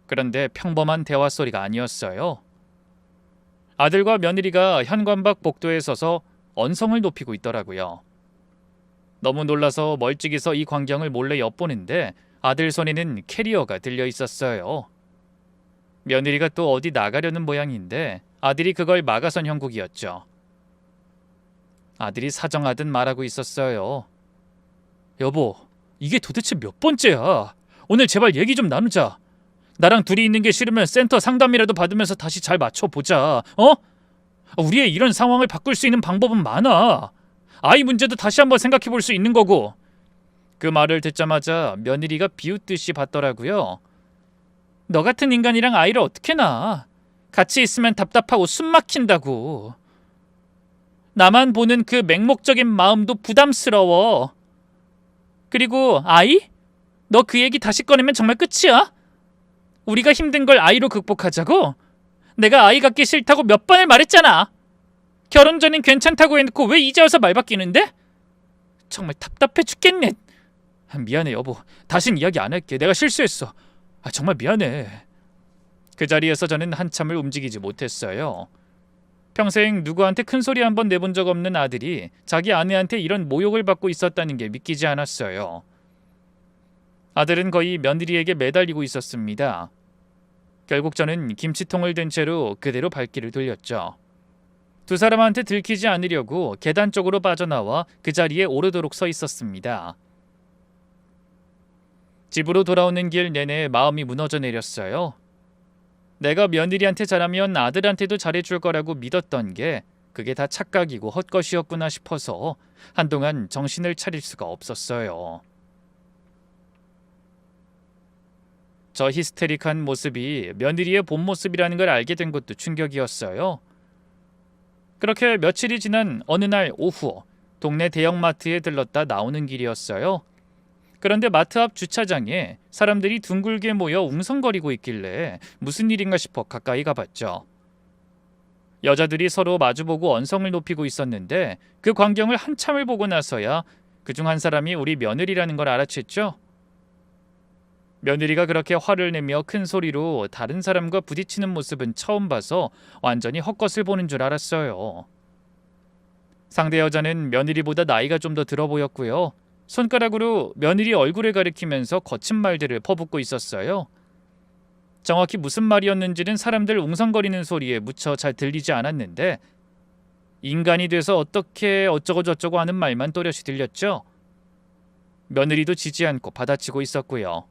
그런데 평범한 대화 소리가 아니었어요. 아들과 며느리가 현관 밖 복도에 서서 언성을 높이고 있더라고요. 너무 놀라서 멀찍이서 이 광경을 몰래 엿보는데 아들 손에는 캐리어가 들려 있었어요. 며느리가 또 어디 나가려는 모양인데 아들이 그걸 막아선 형국이었죠. 아들이 사정하듯 말하고 있었어요. 여보, 이게 도대체 몇 번째야? 오늘 제발 얘기 좀 나누자. 나랑 둘이 있는 게 싫으면 센터 상담이라도 받으면서 다시 잘 맞춰보자. 어? 우리의 이런 상황을 바꿀 수 있는 방법은 많아. 아이 문제도 다시 한번 생각해 볼 수 있는 거고. 그 말을 듣자마자 며느리가 비웃듯이 받더라고요. 너 같은 인간이랑 아이를 어떻게 낳아? 같이 있으면 답답하고 숨 막힌다고. 나만 보는 그 맹목적인 마음도 부담스러워. 그리고 아이? 너 그 얘기 다시 꺼내면 정말 끝이야? 우리가 힘든 걸 아이로 극복하자고? 내가 아이 갖기 싫다고 몇 번을 말했잖아. 결혼 전엔 괜찮다고 해놓고 왜 이제 와서 말 바뀌는데? 정말 답답해 죽겠네. 미안해 여보. 다신 이야기 안 할게. 내가 실수했어. 정말 미안해. 그 자리에서 저는 한참을 움직이지 못했어요. 평생 누구한테 큰 소리 한 번 내본 적 없는 아들이 자기 아내한테 이런 모욕을 받고 있었다는 게 믿기지 않았어요. 아들은 거의 며느리에게 매달리고 있었습니다. 결국 저는 김치통을 든 채로 그대로 발길을 돌렸죠. 두 사람한테 들키지 않으려고 계단 쪽으로 빠져나와 그 자리에 오르도록 서 있었습니다. 집으로 돌아오는 길 내내 마음이 무너져 내렸어요. 내가 며느리한테 잘하면 아들한테도 잘해줄 거라고 믿었던 게 그게 다 착각이고 헛것이었구나 싶어서 한동안 정신을 차릴 수가 없었어요. 저 히스테릭한 모습이 며느리의 본 모습이라는 걸 알게 된 것도 충격이었어요. 그렇게 며칠이 지난 어느 날 오후 동네 대형마트에 들렀다 나오는 길이었어요. 그런데 마트 앞 주차장에 사람들이 둥글게 모여 웅성거리고 있길래 무슨 일인가 싶어 가까이 가봤죠. 여자들이 서로 마주보고 언성을 높이고 있었는데 그 광경을 한참을 보고 나서야 그중 한 사람이 우리 며느리라는 걸 알아챘죠. 며느리가 그렇게 화를 내며 큰 소리로 다른 사람과 부딪히는 모습은 처음 봐서 완전히 헛것을 보는 줄 알았어요. 상대 여자는 며느리보다 나이가 좀 더 들어 보였고요. 손가락으로 며느리 얼굴을 가리키면서 거친 말들을 퍼붓고 있었어요. 정확히 무슨 말이었는지는 사람들 웅성거리는 소리에 무쳐 잘 들리지 않았는데 인간이 돼서 어떻게 어쩌고저쩌고 하는 말만 또렷이 들렸죠. 며느리도 지지 않고 받아치고 있었고요.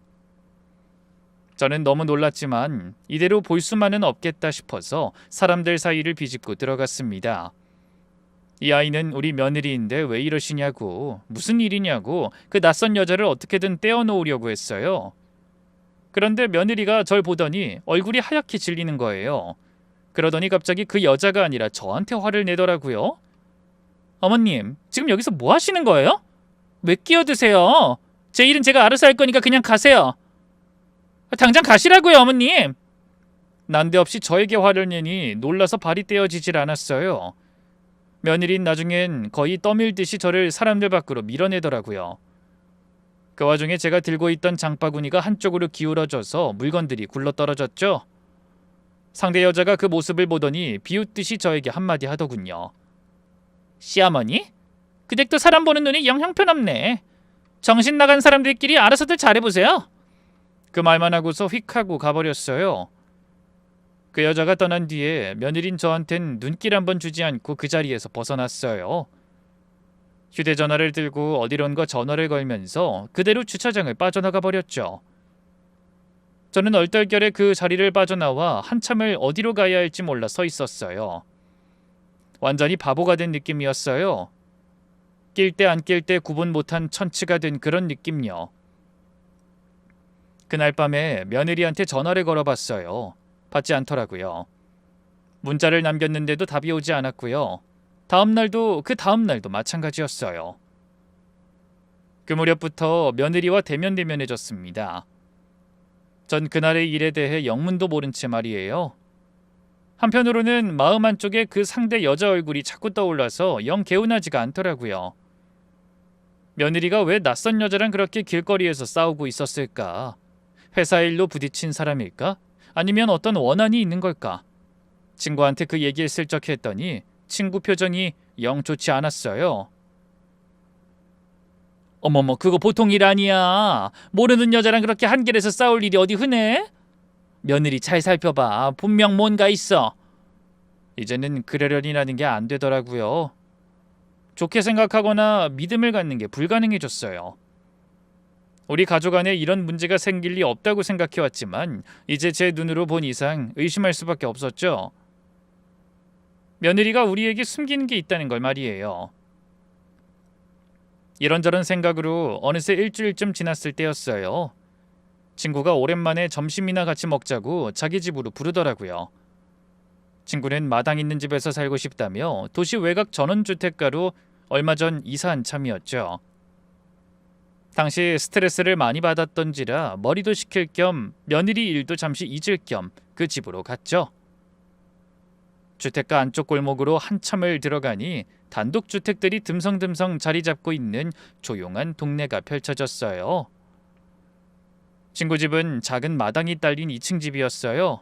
저는 너무 놀랐지만 이대로 볼 수만은 없겠다 싶어서 사람들 사이를 비집고 들어갔습니다. 이 아이는 우리 며느리인데 왜 이러시냐고, 무슨 일이냐고 그 낯선 여자를 어떻게든 떼어놓으려고 했어요. 그런데 며느리가 절 보더니 얼굴이 하얗게 질리는 거예요. 그러더니 갑자기 그 여자가 아니라 저한테 화를 내더라고요. 어머님, 지금 여기서 뭐 하시는 거예요? 왜 끼어드세요? 제 일은 제가 알아서 할 거니까 그냥 가세요. 당장 가시라고요, 어머님. 난데없이 저에게 화를 내니 놀라서 발이 떼어지질 않았어요. 며느리는 나중엔 거의 떠밀듯이 저를 사람들 밖으로 밀어내더라고요. 그 와중에 제가 들고 있던 장바구니가 한쪽으로 기울어져서 물건들이 굴러떨어졌죠. 상대 여자가 그 모습을 보더니 비웃듯이 저에게 한마디 하더군요. 시어머니? 그 댁도 사람 보는 눈이 영 형편없네. 정신 나간 사람들끼리 알아서들 잘해보세요. 그 말만 하고서 휙 하고 가버렸어요. 그 여자가 떠난 뒤에 며느린 저한텐 눈길 한번 주지 않고 그 자리에서 벗어났어요. 휴대전화를 들고 어디론가 전화를 걸면서 그대로 주차장을 빠져나가 버렸죠. 저는 얼떨결에 그 자리를 빠져나와 한참을 어디로 가야 할지 몰라 서 있었어요. 완전히 바보가 된 느낌이었어요. 낄 때 안 낄 때 구분 못한 천치가 된 그런 느낌요. 그날 밤에 며느리한테 전화를 걸어봤어요. 받지 않더라고요. 문자를 남겼는데도 답이 오지 않았고요. 그 다음 날도 마찬가지였어요. 그 무렵부터 며느리와 대면대면해졌습니다. 전 그날의 일에 대해 영문도 모른 채 말이에요. 한편으로는 마음 한쪽에 그 상대 여자 얼굴이 자꾸 떠올라서 영 개운하지가 않더라고요. 며느리가 왜 낯선 여자랑 그렇게 길거리에서 싸우고 있었을까? 회사 일로 부딪힌 사람일까? 아니면 어떤 원한이 있는 걸까? 친구한테 그 얘기를 슬쩍 했더니 친구 표정이 영 좋지 않았어요. 어머머, 그거 보통 일 아니야. 모르는 여자랑 그렇게 한 길에서 싸울 일이 어디 흔해? 며느리 잘 살펴봐. 분명 뭔가 있어. 이제는 그러려니라는 게 안 되더라고요. 좋게 생각하거나 믿음을 갖는 게 불가능해졌어요. 우리 가족 안에 이런 문제가 생길 리 없다고 생각해왔지만 이제 제 눈으로 본 이상 의심할 수밖에 없었죠. 며느리가 우리에게 숨기는 게 있다는 걸 말이에요. 이런저런 생각으로 어느새 일주일쯤 지났을 때였어요. 친구가 오랜만에 점심이나 같이 먹자고 자기 집으로 부르더라고요. 친구는 마당 있는 집에서 살고 싶다며 도시 외곽 전원주택가로 얼마 전 이사한 참이었죠. 당시 스트레스를 많이 받았던지라 머리도 식힐 겸 며느리 일도 잠시 잊을 겸 그 집으로 갔죠. 주택가 안쪽 골목으로 한참을 들어가니 단독주택들이 듬성듬성 자리 잡고 있는 조용한 동네가 펼쳐졌어요. 친구 집은 작은 마당이 딸린 2층 집이었어요.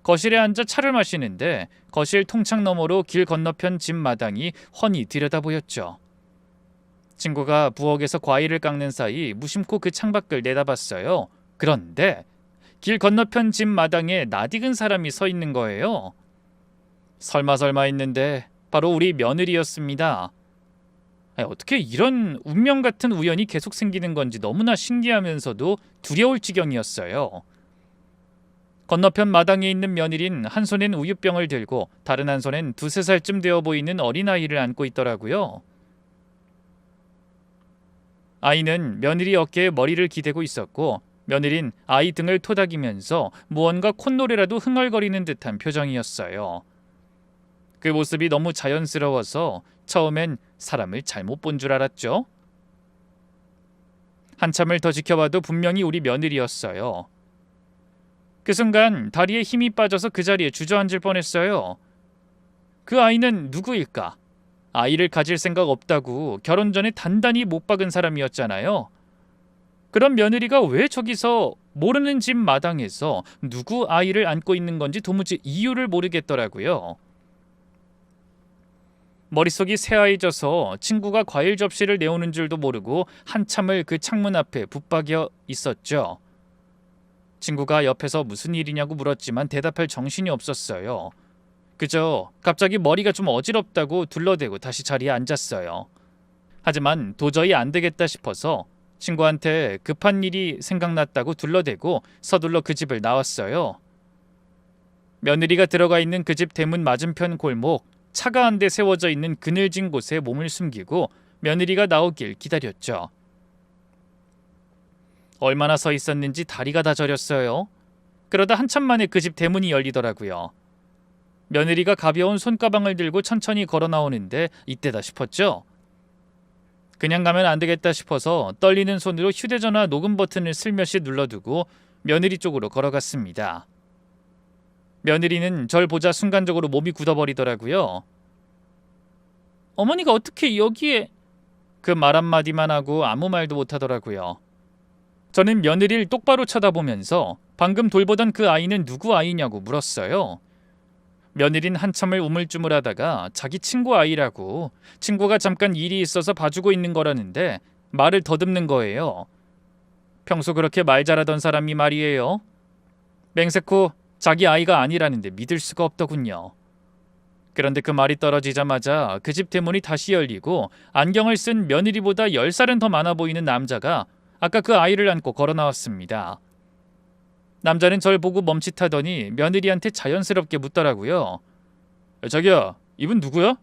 거실에 앉아 차를 마시는데 거실 통창 너머로 길 건너편 집 마당이 훤히 들여다 보였죠. 친구가 부엌에서 과일을 깎는 사이 무심코 그 창밖을 내다봤어요. 그런데 길 건너편 집 마당에 낯익은 사람이 서 있는 거예요. 설마 했는데 바로 우리 며느리였습니다. 어떻게 이런 운명 같은 우연이 계속 생기는 건지 너무나 신기하면서도 두려울 지경이었어요. 건너편 마당에 있는 며느린 한 손엔 우유병을 들고 다른 한 손엔 2-3살쯤 되어 보이는 어린아이를 안고 있더라고요. 아이는 며느리 어깨에 머리를 기대고 있었고 며느린 아이 등을 토닥이면서 무언가 콧노래라도 흥얼거리는 듯한 표정이었어요. 그 모습이 너무 자연스러워서 처음엔 사람을 잘못 본 줄 알았죠. 한참을 더 지켜봐도 분명히 우리 며느리였어요. 그 순간 다리에 힘이 빠져서 그 자리에 주저앉을 뻔했어요. 그 아이는 누구일까? 아이를 가질 생각 없다고 결혼 전에 단단히 못 박은 사람이었잖아요. 그럼 며느리가 왜 저기서 모르는 집 마당에서 누구 아이를 안고 있는 건지 도무지 이유를 모르겠더라고요. 머릿속이 새하얘져서 친구가 과일 접시를 내오는 줄도 모르고 한참을 그 창문 앞에 붙박여 있었죠. 친구가 옆에서 무슨 일이냐고 물었지만 대답할 정신이 없었어요. 그저 갑자기 머리가 좀 어지럽다고 둘러대고 다시 자리에 앉았어요. 하지만 도저히 안 되겠다 싶어서 친구한테 급한 일이 생각났다고 둘러대고 서둘러 그 집을 나왔어요. 며느리가 들어가 있는 그 집 대문 맞은편 골목, 차가 한 대 세워져 있는 그늘진 곳에 몸을 숨기고 며느리가 나오길 기다렸죠. 얼마나 서 있었는지 다리가 다 저렸어요. 그러다 한참 만에 그 집 대문이 열리더라고요. 며느리가 가벼운 손가방을 들고 천천히 걸어 나오는데 이때다 싶었죠. 그냥 가면 안 되겠다 싶어서 떨리는 손으로 휴대전화 녹음 버튼을 슬며시 눌러두고 며느리 쪽으로 걸어갔습니다. 며느리는 절 보자 순간적으로 몸이 굳어버리더라고요. 어머니가 어떻게 여기에... 그 말 한마디만 하고 아무 말도 못하더라고요. 저는 며느리를 똑바로 쳐다보면서 방금 돌보던 그 아이는 누구 아이냐고 물었어요. 며느리는 한참을 우물쭈물하다가 자기 친구 아이라고, 친구가 잠깐 일이 있어서 봐주고 있는 거라는데 말을 더듬는 거예요. 평소 그렇게 말 잘하던 사람이 말이에요. 맹세코 자기 아이가 아니라는데 믿을 수가 없더군요. 그런데 그 말이 떨어지자마자 그 집 대문이 다시 열리고 안경을 쓴 며느리보다 10살은 더 많아 보이는 남자가 아까 그 아이를 안고 걸어 나왔습니다. 남자는 절 보고 멈칫하더니 며느리한테 자연스럽게 묻더라고요. 자기야, 이분 누구야?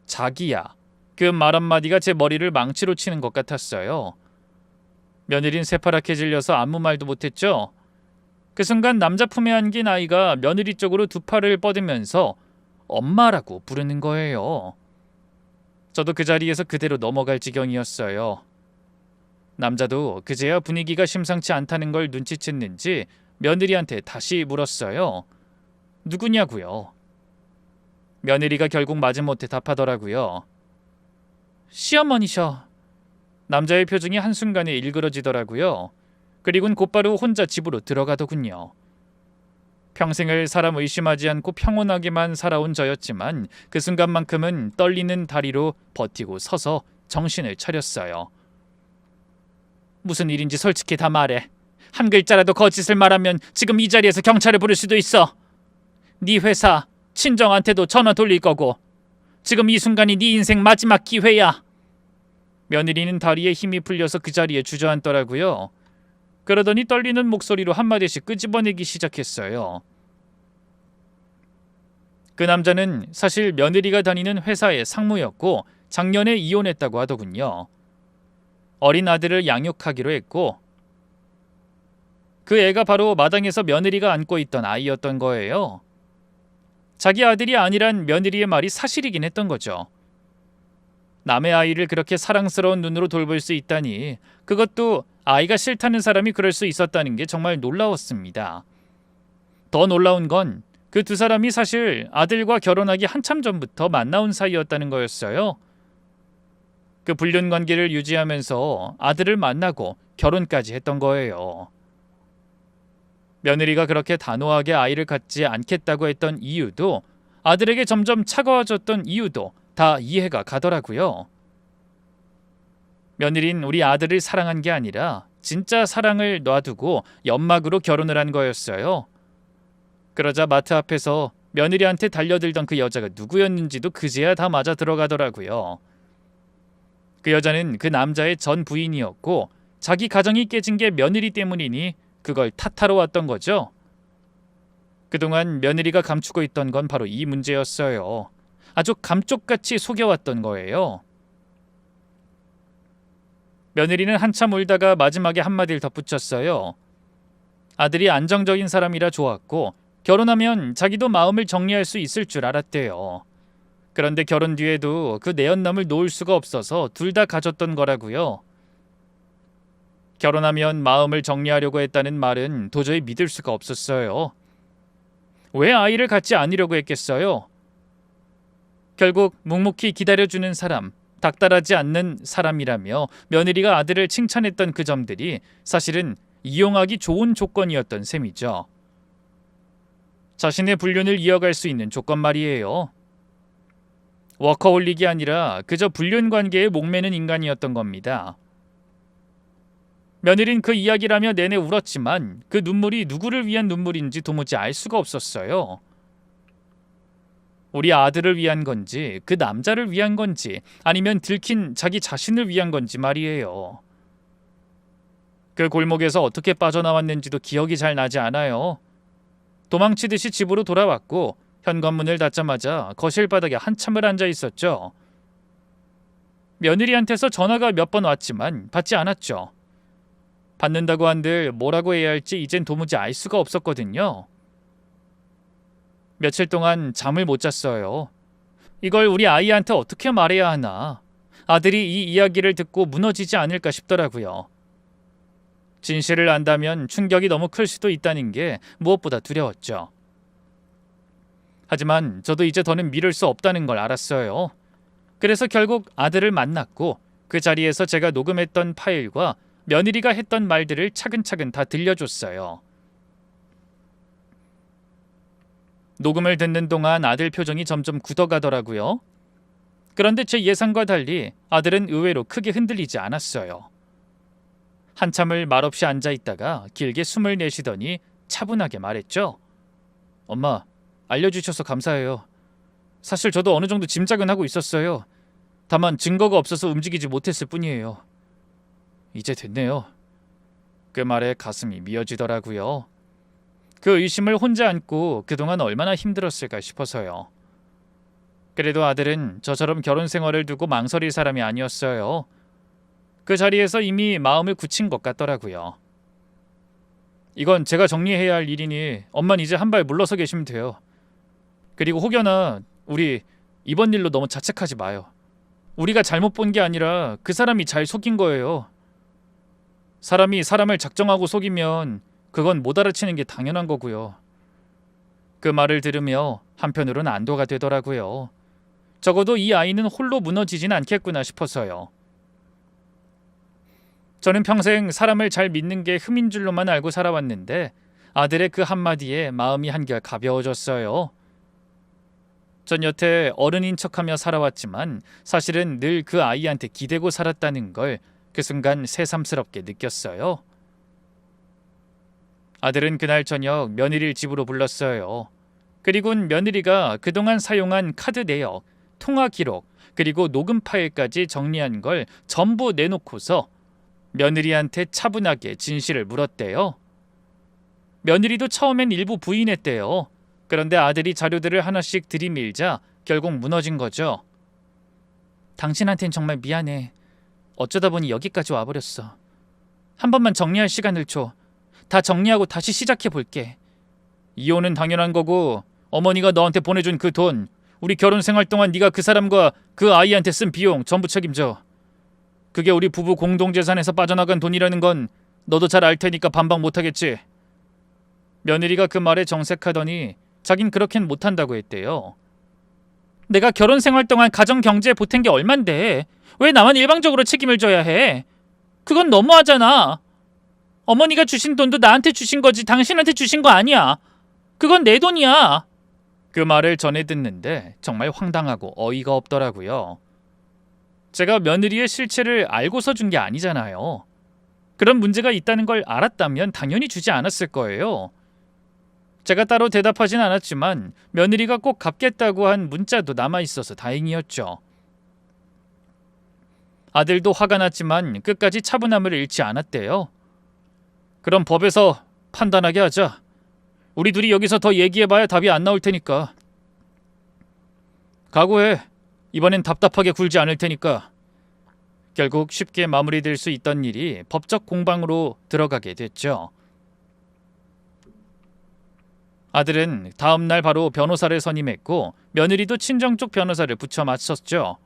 자기야. 그 말 한마디가 제 머리를 망치로 치는 것 같았어요. 며느린 새파랗게 질려서 아무 말도 못했죠. 그 순간 남자 품에 안긴 아이가 며느리 쪽으로 두 팔을 뻗으면서 엄마라고 부르는 거예요. 저도 그 자리에서 그대로 넘어갈 지경이었어요. 남자도 그제야 분위기가 심상치 않다는 걸 눈치챘는지 며느리한테 다시 물었어요. 누구냐고요? 며느리가 결국 마지못해 답하더라고요. 시어머니셔. 남자의 표정이 한순간에 일그러지더라고요. 그리고는 곧바로 혼자 집으로 들어가더군요. 평생을 사람 의심하지 않고 평온하게만 살아온 저였지만 그 순간만큼은 떨리는 다리로 버티고 서서 정신을 차렸어요. 무슨 일인지 솔직히 다 말해. 한 글자라도 거짓을 말하면 지금 이 자리에서 경찰을 부를 수도 있어. 네 회사, 친정한테도 전화 돌릴 거고. 지금 이 순간이 네 인생 마지막 기회야. 며느리는 다리에 힘이 풀려서 그 자리에 주저앉더라고요. 그러더니 떨리는 목소리로 한마디씩 끄집어내기 시작했어요. 그 남자는 사실 며느리가 다니는 회사의 상무였고 작년에 이혼했다고 하더군요. 어린 아들을 양육하기로 했고 그 애가 바로 마당에서 며느리가 안고 있던 아이였던 거예요. 자기 아들이 아니란 며느리의 말이 사실이긴 했던 거죠. 남의 아이를 그렇게 사랑스러운 눈으로 돌볼 수 있다니, 그것도 아이가 싫다는 사람이 그럴 수 있었다는 게 정말 놀라웠습니다. 더 놀라운 건 그 두 사람이 사실 아들과 결혼하기 한참 전부터 만나온 사이였다는 거였어요. 그 불륜 관계를 유지하면서 아들을 만나고 결혼까지 했던 거예요. 며느리가 그렇게 단호하게 아이를 갖지 않겠다고 했던 이유도, 아들에게 점점 차가워졌던 이유도 다 이해가 가더라고요. 며느린 우리 아들을 사랑한 게 아니라 진짜 사랑을 놔두고 연막으로 결혼을 한 거였어요. 그러자 마트 앞에서 며느리한테 달려들던 그 여자가 누구였는지도 그제야 다 맞아 들어가더라고요. 그 여자는 그 남자의 전 부인이었고 자기 가정이 깨진 게 며느리 때문이니 그걸 탓하러 왔던 거죠. 그동안 며느리가 감추고 있던 건 바로 이 문제였어요. 아주 감쪽같이 속여왔던 거예요. 며느리는 한참 울다가 마지막에 한마디를 덧붙였어요. 아들이 안정적인 사람이라 좋았고 결혼하면 자기도 마음을 정리할 수 있을 줄 알았대요. 그런데 결혼 뒤에도 그 내연남을 놓을 수가 없어서 둘 다 가졌던 거라고요. 결혼하면 마음을 정리하려고 했다는 말은 도저히 믿을 수가 없었어요. 왜 아이를 갖지 않으려고 했겠어요? 결국 묵묵히 기다려주는 사람, 닥달하지 않는 사람이라며 며느리가 아들을 칭찬했던 그 점들이 사실은 이용하기 좋은 조건이었던 셈이죠. 자신의 불륜을 이어갈 수 있는 조건 말이에요. 워커홀릭이 아니라 그저 불륜 관계에 목매는 인간이었던 겁니다. 며느린 그 이야기라며 내내 울었지만 그 눈물이 누구를 위한 눈물인지 도무지 알 수가 없었어요. 우리 아들을 위한 건지, 그 남자를 위한 건지, 아니면 들킨 자기 자신을 위한 건지 말이에요. 그 골목에서 어떻게 빠져나왔는지도 기억이 잘 나지 않아요. 도망치듯이 집으로 돌아왔고 현관문을 닫자마자 거실 바닥에 한참을 앉아 있었죠. 며느리한테서 전화가 몇 번 왔지만 받지 않았죠. 받는다고 한들 뭐라고 해야 할지 이젠 도무지 알 수가 없었거든요. 며칠 동안 잠을 못 잤어요. 이걸 우리 아이한테 어떻게 말해야 하나. 아들이 이 이야기를 듣고 무너지지 않을까 싶더라고요. 진실을 안다면 충격이 너무 클 수도 있다는 게 무엇보다 두려웠죠. 하지만 저도 이제 더는 미룰 수 없다는 걸 알았어요. 그래서 결국 아들을 만났고 그 자리에서 제가 녹음했던 파일과 며느리가 했던 말들을 차근차근 다 들려줬어요. 녹음을 듣는 동안 아들 표정이 점점 굳어가더라고요. 그런데 제 예상과 달리 아들은 의외로 크게 흔들리지 않았어요. 한참을 말없이 앉아있다가 길게 숨을 내쉬더니 차분하게 말했죠. 엄마, 알려주셔서 감사해요. 사실 저도 어느 정도 짐작은 하고 있었어요. 다만 증거가 없어서 움직이지 못했을 뿐이에요. 이제 됐네요. 그 말에 가슴이 미어지더라고요. 그 의심을 혼자 안고 그동안 얼마나 힘들었을까 싶어서요. 그래도 아들은 저처럼 결혼 생활을 두고 망설일 사람이 아니었어요. 그 자리에서 이미 마음을 굳힌 것 같더라고요. 이건 제가 정리해야 할 일이니 엄만 이제 한 발 물러서 계시면 돼요. 그리고 혹여나 우리 이번 일로 너무 자책하지 마요. 우리가 잘못 본 게 아니라 그 사람이 잘 속인 거예요. 사람이 사람을 작정하고 속이면 그건 못 알아채는 게 당연한 거고요. 그 말을 들으며 한편으로는 안도가 되더라고요. 적어도 이 아이는 홀로 무너지진 않겠구나 싶어서요. 저는 평생 사람을 잘 믿는 게 흠인 줄로만 알고 살아왔는데 아들의 그 한마디에 마음이 한결 가벼워졌어요. 전 여태 어른인 척하며 살아왔지만 사실은 늘 그 아이한테 기대고 살았다는 걸 그 순간 새삼스럽게 느꼈어요. 아들은 그날 저녁 며느리를 집으로 불렀어요. 그리고는 며느리가 그동안 사용한 카드 내역, 통화 기록, 그리고 녹음 파일까지 정리한 걸 전부 내놓고서 며느리한테 차분하게 진실을 물었대요. 며느리도 처음엔 일부 부인했대요. 그런데 아들이 자료들을 하나씩 들이밀자 결국 무너진 거죠. 당신한텐 정말 미안해. 어쩌다 보니 여기까지 와버렸어. 한 번만 정리할 시간을 줘. 다 정리하고 다시 시작해 볼게. 이혼은 당연한 거고 어머니가 너한테 보내준 그 돈, 우리 결혼 생활 동안 네가 그 사람과 그 아이한테 쓴 비용 전부 책임져. 그게 우리 부부 공동재산에서 빠져나간 돈이라는 건 너도 잘 알 테니까 반박 못하겠지. 며느리가 그 말에 정색하더니 자긴 그렇게는 못한다고 했대요. 내가 결혼 생활 동안 가정 경제에 보탠 게 얼만데 왜 나만 일방적으로 책임을 져야 해? 그건 너무하잖아. 어머니가 주신 돈도 나한테 주신 거지 당신한테 주신 거 아니야. 그건 내 돈이야. 그 말을 전해 듣는데 정말 황당하고 어이가 없더라고요. 제가 며느리의 실체를 알고서 준 게 아니잖아요. 그런 문제가 있다는 걸 알았다면 당연히 주지 않았을 거예요. 제가 따로 대답하진 않았지만 며느리가 꼭 갚겠다고 한 문자도 남아있어서 다행이었죠. 아들도 화가 났지만 끝까지 차분함을 잃지 않았대요. 그럼 법에서 판단하게 하자. 우리 둘이 여기서 더 얘기해봐야 답이 안 나올 테니까. 각오해. 이번엔 답답하게 굴지 않을 테니까. 결국 쉽게 마무리될 수 있던 일이 법적 공방으로 들어가게 됐죠. 아들은 다음 날 바로 변호사를 선임했고 며느리도 친정 쪽 변호사를 붙여 맞섰죠.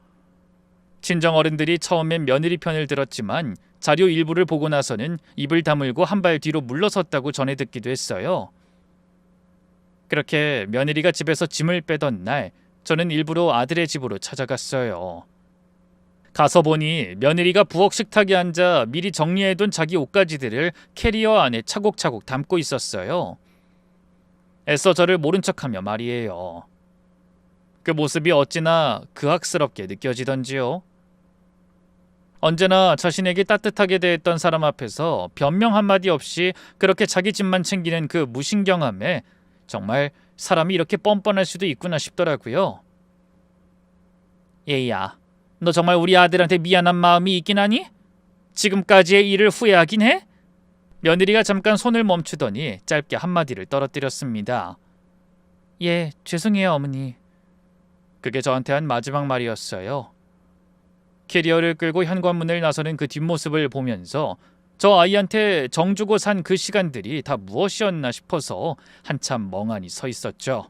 친정 어른들이 처음엔 며느리 편을 들었지만 자료 일부를 보고 나서는 입을 다물고 한 발 뒤로 물러섰다고 전해 듣기도 했어요. 그렇게 며느리가 집에서 짐을 빼던 날 저는 일부러 아들의 집으로 찾아갔어요. 가서 보니 며느리가 부엌 식탁에 앉아 미리 정리해둔 자기 옷가지들을 캐리어 안에 차곡차곡 담고 있었어요. 애써 저를 모른 척하며 말이에요. 그 모습이 어찌나 그악스럽게 느껴지던지요. 언제나 자신에게 따뜻하게 대했던 사람 앞에서 변명 한마디 없이 그렇게 자기 집만 챙기는 그 무신경함에 정말 사람이 이렇게 뻔뻔할 수도 있구나 싶더라고요. 얘야, 너 정말 우리 아들한테 미안한 마음이 있긴 하니? 지금까지의 일을 후회하긴 해? 며느리가 잠깐 손을 멈추더니 짧게 한마디를 떨어뜨렸습니다. 예, 죄송해요 어머니. 그게 저한테 한 마지막 말이었어요. 캐리어를 끌고 현관문을 나서는 그 뒷모습을 보면서 저 아이한테 정주고 산 그 시간들이 다 무엇이었나 싶어서 한참 멍하니 서 있었죠.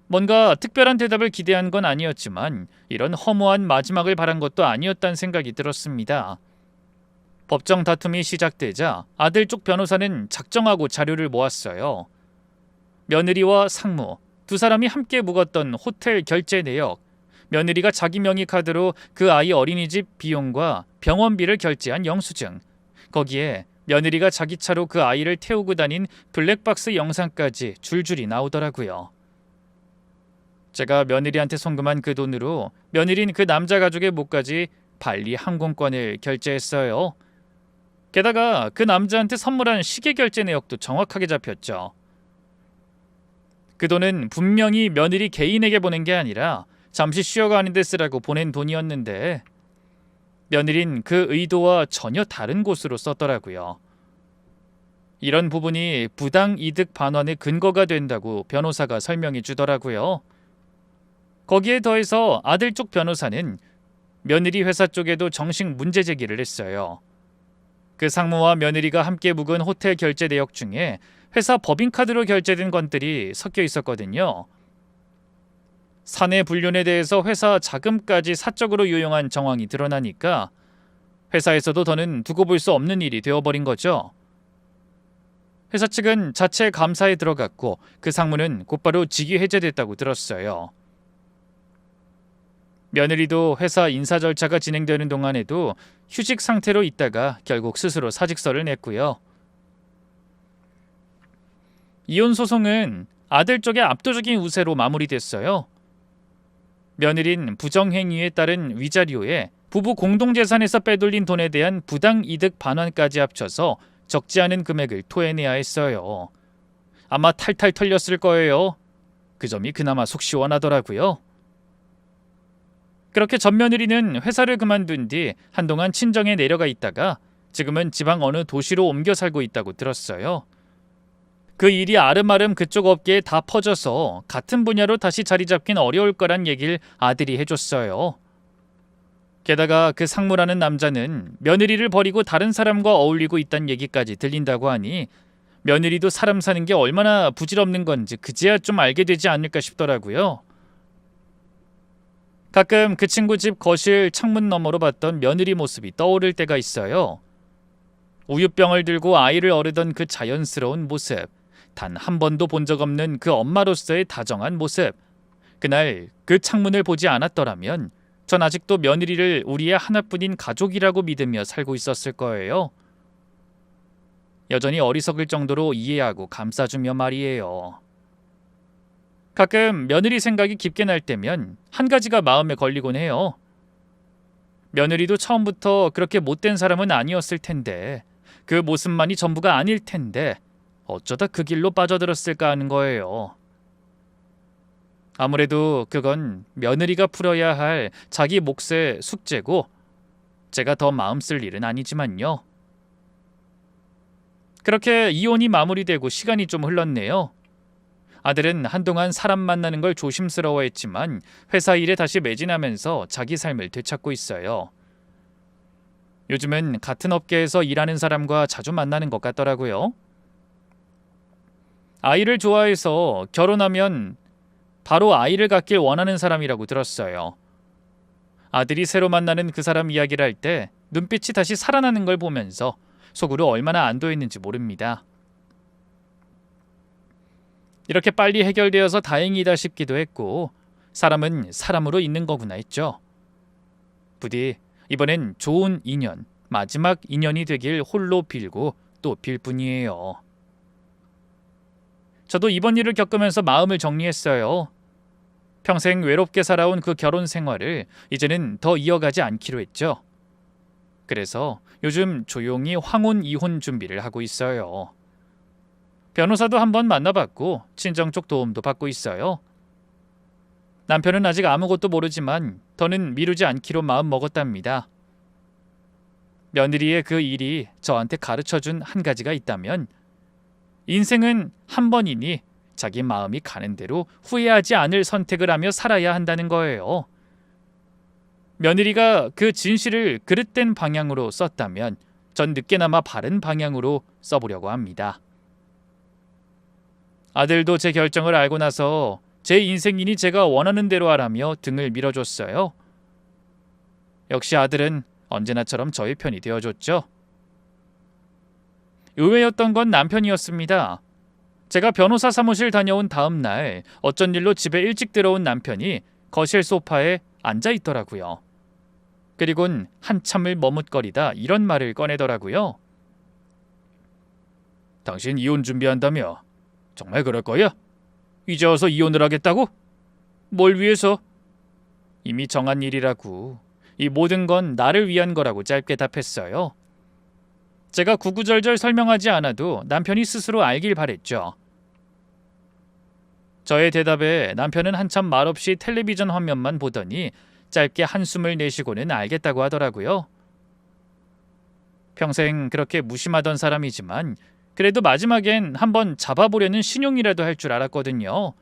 뭔가 특별한 대답을 기대한 건 아니었지만 이런 허무한 마지막을 바란 것도 아니었다는 생각이 들었습니다. 법정 다툼이 시작되자 아들 쪽 변호사는 작정하고 자료를 모았어요. 며느리와 상무, 두 사람이 함께 묵었던 호텔 결제 내역, 며느리가 자기 명의 카드로 그 아이 어린이집 비용과 병원비를 결제한 영수증, 거기에 며느리가 자기 차로 그 아이를 태우고 다닌 블랙박스 영상까지 줄줄이 나오더라고요. 제가 며느리한테 송금한 그 돈으로 며느린 그 남자 가족의 몫까지 발리 항공권을 결제했어요. 게다가 그 남자한테 선물한 시계 결제 내역도 정확하게 잡혔죠. 그 돈은 분명히 며느리 개인에게 보낸 게 아니라 잠시 쉬어가는 데 쓰라고 보낸 돈이었는데 며느린 그 의도와 전혀 다른 곳으로 썼더라고요. 이런 부분이 부당 이득 반환의 근거가 된다고 변호사가 설명해 주더라고요. 거기에 더해서 아들 쪽 변호사는 며느리 회사 쪽에도 정식 문제 제기를 했어요. 그 상무와 며느리가 함께 묵은 호텔 결제 내역 중에 회사 법인카드로 결제된 건들이 섞여 있었거든요. 사내 불륜에 대해서 회사 자금까지 사적으로 유용한 정황이 드러나니까 회사에서도 더는 두고 볼 수 없는 일이 되어버린 거죠. 회사 측은 자체 감사에 들어갔고 그 상무는 곧바로 직위 해제됐다고 들었어요. 며느리도 회사 인사 절차가 진행되는 동안에도 휴직 상태로 있다가 결국 스스로 사직서를 냈고요. 이혼 소송은 아들 쪽의 압도적인 우세로 마무리됐어요. 며느린 부정행위에 따른 위자료에 부부 공동재산에서 빼돌린 돈에 대한 부당 이득 반환까지 합쳐서 적지 않은 금액을 토해내야 했어요. 아마 탈탈 털렸을 거예요. 그 점이 그나마 속 시원하더라고요. 그렇게 전 며느리는 회사를 그만둔 뒤 한동안 친정에 내려가 있다가 지금은 지방 어느 도시로 옮겨 살고 있다고 들었어요. 그 일이 아름아름 그쪽 업계에 다 퍼져서 같은 분야로 다시 자리 잡긴 어려울 거란 얘기를 아들이 해줬어요. 게다가 그 상무라는 남자는 며느리를 버리고 다른 사람과 어울리고 있다는 얘기까지 들린다고 하니 며느리도 사람 사는 게 얼마나 부질없는 건지 그제야 좀 알게 되지 않을까 싶더라고요. 가끔 그 친구 집 거실 창문 너머로 봤던 며느리 모습이 떠오를 때가 있어요. 우유병을 들고 아이를 어르던 그 자연스러운 모습, 단 한 번도 본 적 없는 그 엄마로서의 다정한 모습. 그날 그 창문을 보지 않았더라면 전 아직도 며느리를 우리의 하나뿐인 가족이라고 믿으며 살고 있었을 거예요. 여전히 어리석을 정도로 이해하고 감싸주며 말이에요. 가끔 며느리 생각이 깊게 날 때면 한 가지가 마음에 걸리곤 해요. 며느리도 처음부터 그렇게 못된 사람은 아니었을 텐데, 그 모습만이 전부가 아닐 텐데 어쩌다 그 길로 빠져들었을까 하는 거예요. 아무래도 그건 며느리가 풀어야 할 자기 몫의 숙제고 제가 더 마음 쓸 일은 아니지만요. 그렇게 이혼이 마무리되고 시간이 좀 흘렀네요. 아들은 한동안 사람 만나는 걸 조심스러워했지만 회사 일에 다시 매진하면서 자기 삶을 되찾고 있어요. 요즘은 같은 업계에서 일하는 사람과 자주 만나는 것 같더라고요. 아이를 좋아해서 결혼하면 바로 아이를 갖길 원하는 사람이라고 들었어요. 아들이 새로 만나는 그 사람 이야기를 할 때 눈빛이 다시 살아나는 걸 보면서 속으로 얼마나 안도했는지 모릅니다. 이렇게 빨리 해결되어서 다행이다 싶기도 했고 사람은 사람으로 있는 거구나 했죠. 부디 이번엔 좋은 인연, 마지막 인연이 되길 홀로 빌고 또 빌 뿐이에요. 저도 이번 일을 겪으면서 마음을 정리했어요. 평생 외롭게 살아온 그 결혼 생활을 이제는 더 이어가지 않기로 했죠. 그래서 요즘 조용히 황혼 이혼 준비를 하고 있어요. 변호사도 한번 만나봤고 친정 쪽 도움도 받고 있어요. 남편은 아직 아무것도 모르지만 더는 미루지 않기로 마음 먹었답니다. 며느리의 그 일이 저한테 가르쳐준 한 가지가 있다면 인생은 한 번이니 자기 마음이 가는 대로 후회하지 않을 선택을 하며 살아야 한다는 거예요. 며느리가 그 진실을 그릇된 방향으로 썼다면 전 늦게나마 바른 방향으로 써보려고 합니다. 아들도 제 결정을 알고 나서 제 인생이니 제가 원하는 대로 하라며 등을 밀어줬어요. 역시 아들은 언제나처럼 저의 편이 되어줬죠. 의외였던 건 남편이었습니다. 제가 변호사 사무실 다녀온 다음 날 어쩐 일로 집에 일찍 들어온 남편이 거실 소파에 앉아 있더라고요. 그리곤 한참을 머뭇거리다 이런 말을 꺼내더라고요. 당신 이혼 준비한다며? 정말 그럴 거야? 이제 와서 이혼을 하겠다고? 뭘 위해서? 이미 정한 일이라고. 이 모든 건 나를 위한 거라고 짧게 답했어요. 제가 구구절절 설명하지 않아도 남편이 스스로 알길 바랬죠. 저의 대답에 남편은 한참 말없이 텔레비전 화면만 보더니 짧게 한숨을 내쉬고는 알겠다고 하더라고요. 평생 그렇게 무심하던 사람이지만 그래도 마지막엔 한번 잡아보려는 신용이라도 할 줄 알았거든요.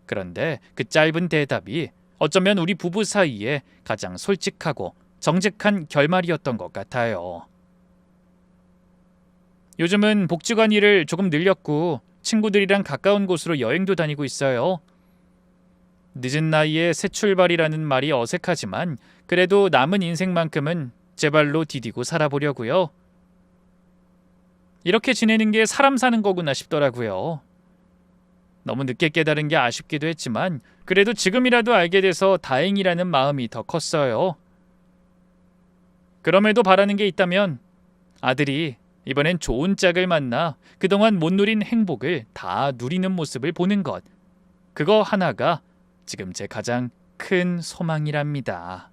그런데 그 짧은 대답이 어쩌면 우리 부부 사이에 가장 솔직하고 정직한 결말이었던 것 같아요. 요즘은 복지관 일을 조금 늘렸고 친구들이랑 가까운 곳으로 여행도 다니고 있어요. 늦은 나이에 새 출발이라는 말이 어색하지만 그래도 남은 인생만큼은 제 발로 디디고 살아보려고요. 이렇게 지내는 게 사람 사는 거구나 싶더라고요. 너무 늦게 깨달은 게 아쉽기도 했지만 그래도 지금이라도 알게 돼서 다행이라는 마음이 더 컸어요. 그럼에도 바라는 게 있다면 아들이 이번엔 좋은 짝을 만나 그동안 못 누린 행복을 다 누리는 모습을 보는 것. 그거 하나가 지금 제 가장 큰 소망이랍니다.